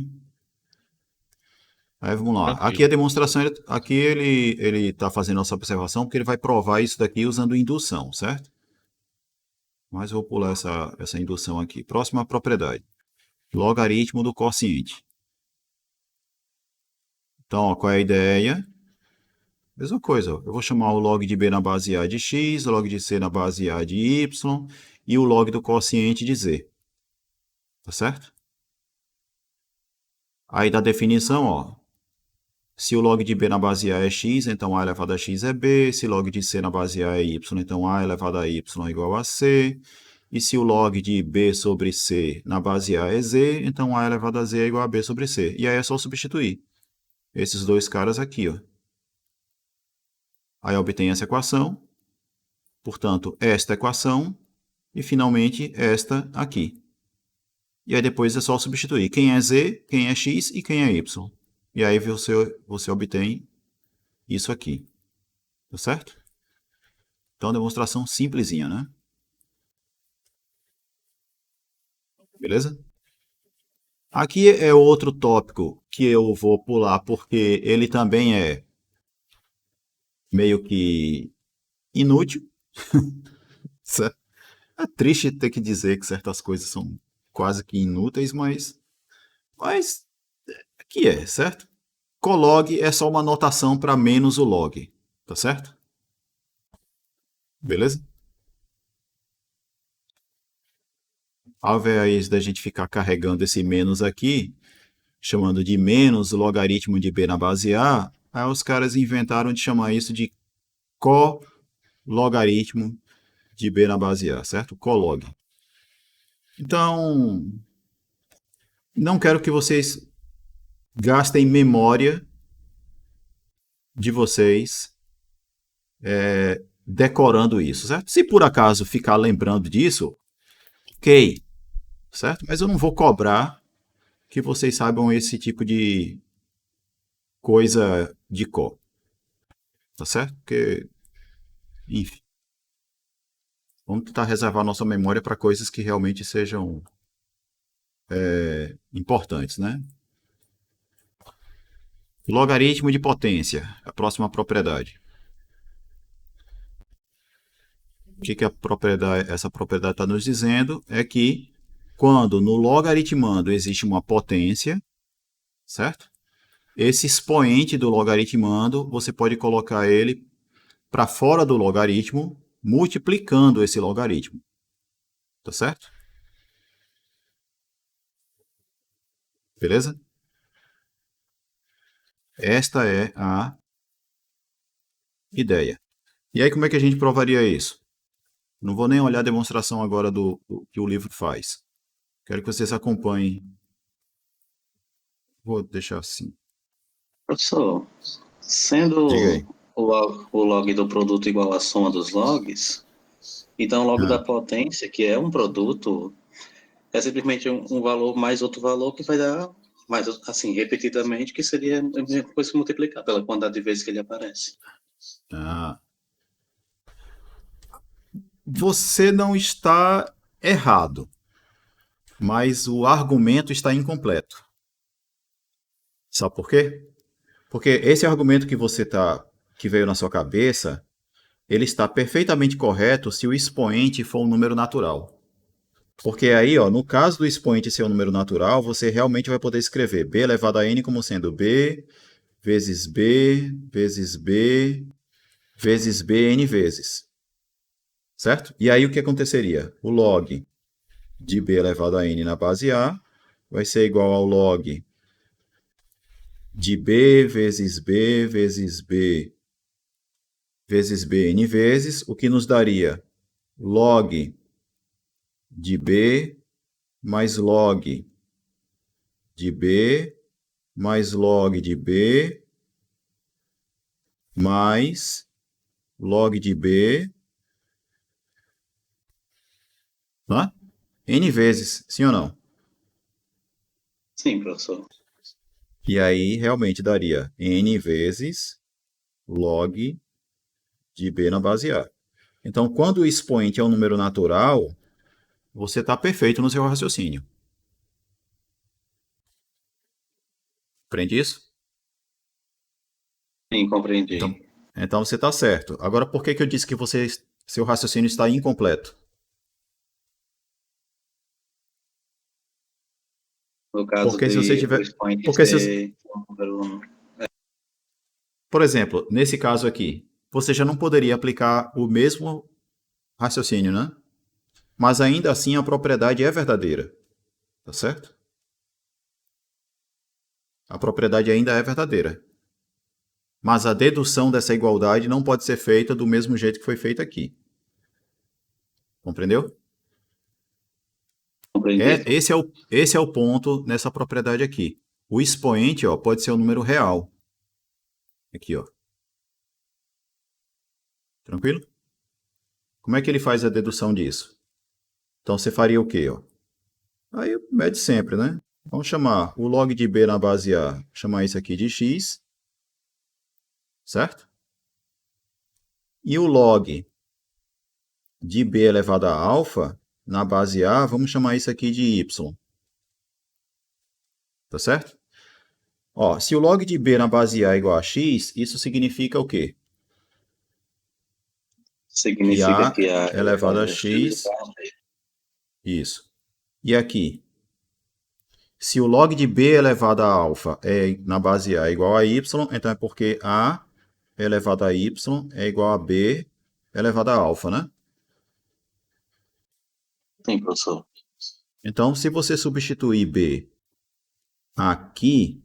Aí vamos lá. Tranquilo. Aqui a demonstração, aqui ele está fazendo essa observação porque ele vai provar isso daqui usando indução, certo? Mas eu vou pular essa indução aqui. Próxima propriedade. Logaritmo do quociente. Então, ó, qual é a ideia? Mesma coisa, ó. Eu vou chamar o log de b na base A de x, o log de c na base A de y e o log do quociente de z. Tá certo? Aí da definição, ó. Se o log de b na base A é x, então a elevado a x é b. Se o log de c na base A é y, então a elevado a y é igual a c. E se o log de b sobre c na base A é z, então a elevado a z é igual a b sobre c. E aí é só substituir esses dois caras aqui, ó. Aí obtém essa equação. Portanto, esta equação e finalmente esta aqui. E aí depois é só substituir quem é z, quem é x e quem é y. E aí você obtém isso aqui. Tá certo? Então, demonstração simplesinha, né? Beleza? Aqui é outro tópico que eu vou pular porque ele também é meio que inútil. Certo? É triste ter que dizer que certas coisas são quase que inúteis, mas que é, certo? Colog é só uma notação para menos o log, tá certo? Beleza? Ao invés da gente ficar carregando esse menos aqui, chamando de menos o logaritmo de b na base A, aí os caras inventaram de chamar isso de cologaritmo de b na base A, certo? Colog. Então, não quero que vocês gastem memória de vocês decorando isso, certo? Se por acaso ficar lembrando disso, ok, certo? Mas eu não vou cobrar que vocês saibam esse tipo de coisa de cor, tá certo? Porque, enfim, vamos tentar reservar nossa memória para coisas que realmente sejam importantes, né? Logaritmo de potência, a próxima propriedade. O que essa propriedade está nos dizendo é que quando no logaritmando existe uma potência, certo? Esse expoente do logaritmando, você pode colocar ele para fora do logaritmo, multiplicando esse logaritmo. Tá certo? Beleza? Esta é a ideia. E aí, como é que a gente provaria isso? Não vou nem olhar a demonstração agora do que o livro faz. Quero que vocês acompanhem. Vou deixar assim. Professor, sendo Diga aí. o log do produto igual à soma dos logs, então o log da Ah, potência, que é um produto, é simplesmente um valor mais outro valor que vai dar, mais assim, repetidamente, que seria a mesma coisa que multiplicar pela quantidade de vezes que ele aparece. ah. Você não está errado, mas o argumento está incompleto. Sabe por quê? Porque esse argumento que veio na sua cabeça, ele está perfeitamente correto se o expoente for um número natural. Porque aí, ó, no caso do expoente ser um número natural, você realmente vai poder escrever b elevado a n como sendo b vezes b vezes b vezes b n vezes. Certo? E aí o que aconteceria? O log de b elevado a n na base A vai ser igual ao log de B vezes B vezes B vezes B n vezes, o que nos daria log de B mais log de B mais log de B mais log de B, tá? N vezes, sim ou não? Sim, professor. E aí realmente daria N vezes log de B na base A. Então, quando o expoente é um número natural, você está perfeito no seu raciocínio. Aprende isso? Sim, compreendi. Então você está certo. Agora, por que eu disse que seu raciocínio está incompleto? No caso Porque se você de tiver... o expoente Porque ser um número... Por exemplo, nesse caso aqui, você já não poderia aplicar o mesmo raciocínio, né? Mas ainda assim a propriedade é verdadeira. Tá certo? A propriedade ainda é verdadeira. Mas a dedução dessa igualdade não pode ser feita do mesmo jeito que foi feita aqui. Compreendeu? Compreendido. Esse é o ponto nessa propriedade aqui. O expoente, ó, pode ser um número real. Aqui, ó. Tranquilo? Como é que ele faz a dedução disso? Então você faria o quê, ó? Aí mede sempre, né? Vamos chamar o log de B na base A, chamar isso aqui de x, certo? E o log de B elevado a alfa, na base A, vamos chamar isso aqui de y. Tá certo? Ó, se o log de B na base A é igual a x, isso significa o quê? Significa que a elevado a elevada x, é igual a B. isso. E aqui? Se o log de B elevado a alfa na base A é igual a y, então é porque A elevado a y é igual a B elevado a alfa, né? Sim, professor. Então, se você substituir B aqui,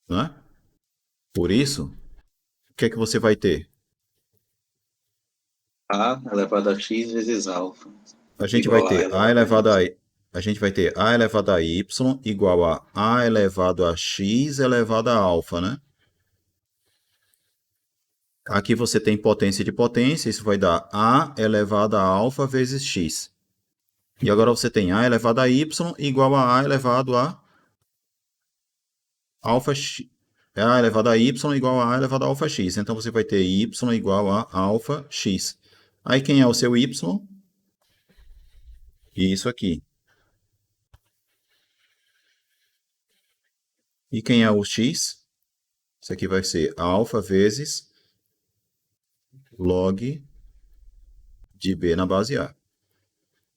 né? Por isso, o que é que você vai ter? A elevado a x vezes alfa. A gente vai Igual a ter A elevado a elevado a y. a gente vai ter A elevado a y igual a elevado a x elevado a alfa, né? Aqui você tem potência de potência, isso vai dar A elevado a alfa vezes x. E agora você tem A elevado a y igual a elevado a alfa x. A elevado a y igual a elevado a alfa x. Então você vai ter y igual a alfa x. Aí quem é o seu y? Isso aqui. E quem é o x? Isso aqui vai ser alfa vezes log de B na base A.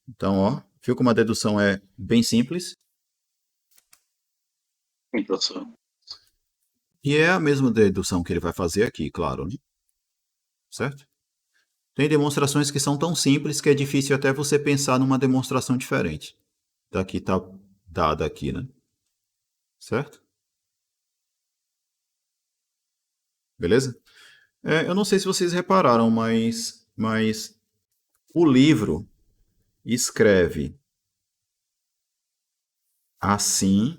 Então, ó, viu como a dedução é bem simples? Sim, professor. E é a mesma dedução que ele vai fazer aqui, claro, né? Certo? Tem demonstrações que são tão simples que é difícil até você pensar numa demonstração diferente. Daqui está dada aqui, né? Certo? Beleza? Eu não sei se vocês repararam, mas o livro escreve assim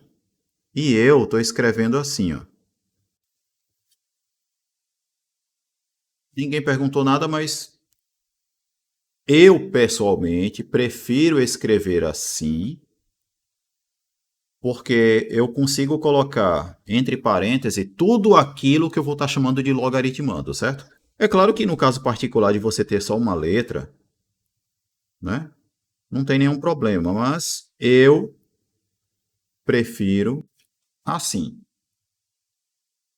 e eu estou escrevendo assim, ó. Ninguém perguntou nada, mas eu, pessoalmente, prefiro escrever assim, porque eu consigo colocar entre parênteses tudo aquilo que eu vou estar chamando de logaritmando, certo? É claro que no caso particular de você ter só uma letra, né, não tem nenhum problema, mas eu prefiro assim,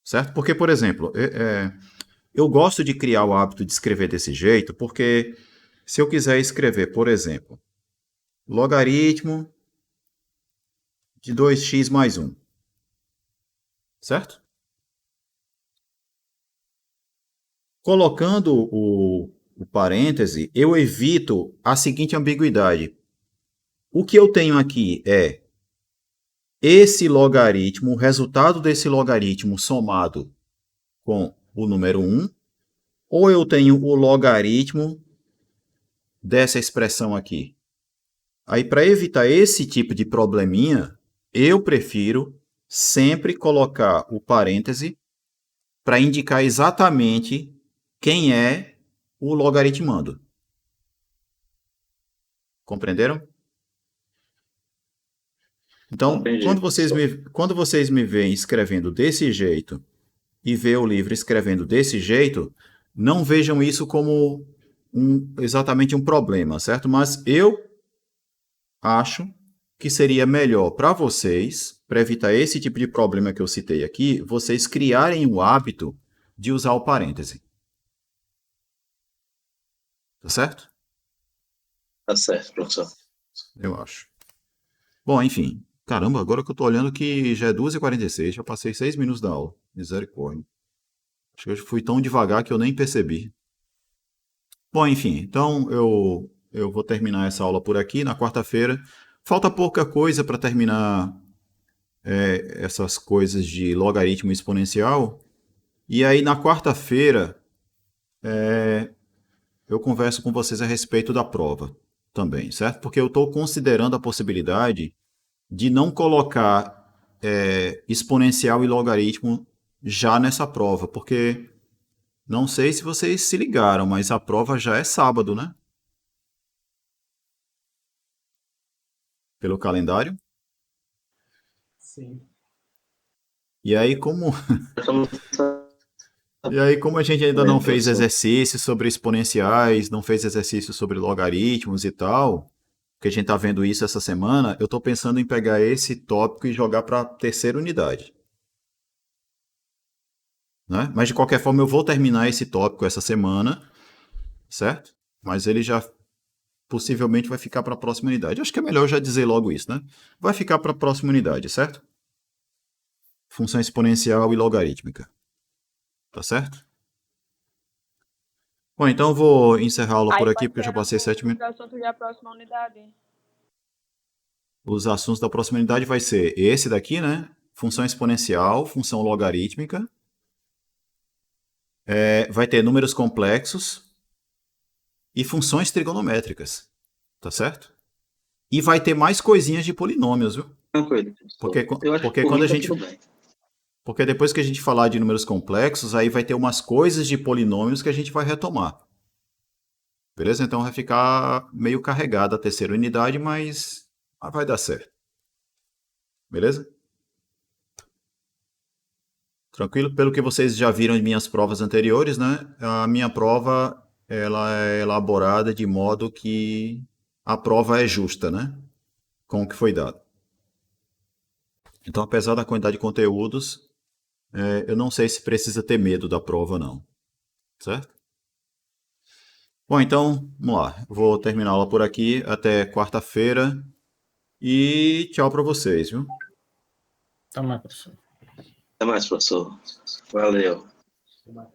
certo? Porque, por exemplo, eu gosto de criar o hábito de escrever desse jeito, porque se eu quiser escrever, por exemplo, logaritmo de 2x mais 1, certo? Colocando o parêntese, eu evito a seguinte ambiguidade. O que eu tenho aqui é esse logaritmo, o resultado desse logaritmo somado com o número 1, ou eu tenho o logaritmo dessa expressão aqui. Aí, para evitar esse tipo de probleminha, eu prefiro sempre colocar o parêntese para indicar exatamente quem é o logaritmando. Compreenderam? Então, Compreendi, professor. quando vocês me veem escrevendo desse jeito e vê o livro escrevendo desse jeito, não vejam isso como exatamente um problema, certo? Mas eu acho que seria melhor para vocês, para evitar esse tipo de problema que eu citei aqui, vocês criarem o hábito de usar o parêntese. Tá certo? Tá certo, professor. Eu acho. Bom, enfim. Caramba, agora que eu tô olhando que já é 2h46, já passei 6 minutos da aula. Misericórdia. Acho que eu fui tão devagar que eu nem percebi. Bom, enfim, então eu vou terminar essa aula por aqui na quarta-feira. Falta pouca coisa para terminar essas coisas de logaritmo exponencial. E aí na quarta-feira eu converso com vocês a respeito da prova também, certo? Porque eu estou considerando a possibilidade de não colocar exponencial e logaritmo já nessa prova, porque não sei se vocês se ligaram, mas a prova já é sábado, né? Pelo calendário. Sim. E aí, como, Estamos e aí, como a gente ainda não sabendo, fez professor. exercício sobre exponenciais, não fez exercício sobre logaritmos e tal, que a gente está vendo isso essa semana, eu estou pensando em pegar esse tópico e jogar para a terceira unidade. Né? Mas de qualquer forma, eu vou terminar esse tópico essa semana, certo? Mas ele já possivelmente vai ficar para a próxima unidade. Acho que é melhor já dizer logo isso, né? Vai ficar para a próxima unidade, certo? Função exponencial e logarítmica. Tá certo? Bom, então eu vou encerrar a aula por Aí aqui, quais porque eu já serão passei 7 os minutos. assuntos da próxima unidade? Os assuntos da próxima unidade vai ser esse daqui, né? Função exponencial, função logarítmica. Vai ter números complexos e funções trigonométricas. Tá certo? E vai ter mais coisinhas de polinômios, viu? Tranquilo, professor. Porque, Eu acho que porque por quando mim a tá gente. tudo bem. Porque depois que a gente falar de números complexos, aí vai ter umas coisas de polinômios que a gente vai retomar. Beleza? Então vai ficar meio carregada a terceira unidade, mas vai dar certo. Beleza? Tranquilo? Pelo que vocês já viram em minhas provas anteriores, né? A minha prova ela é elaborada de modo que a prova é justa, né? Com o que foi dado. Então, apesar da quantidade de conteúdos, eu não sei se precisa ter medo da prova, não. Certo? Bom, então, vamos lá. Vou terminar a aula por aqui. Até quarta-feira. E tchau para vocês, viu? Tá mais, professor. Até mais, professor. Valeu. Até mais.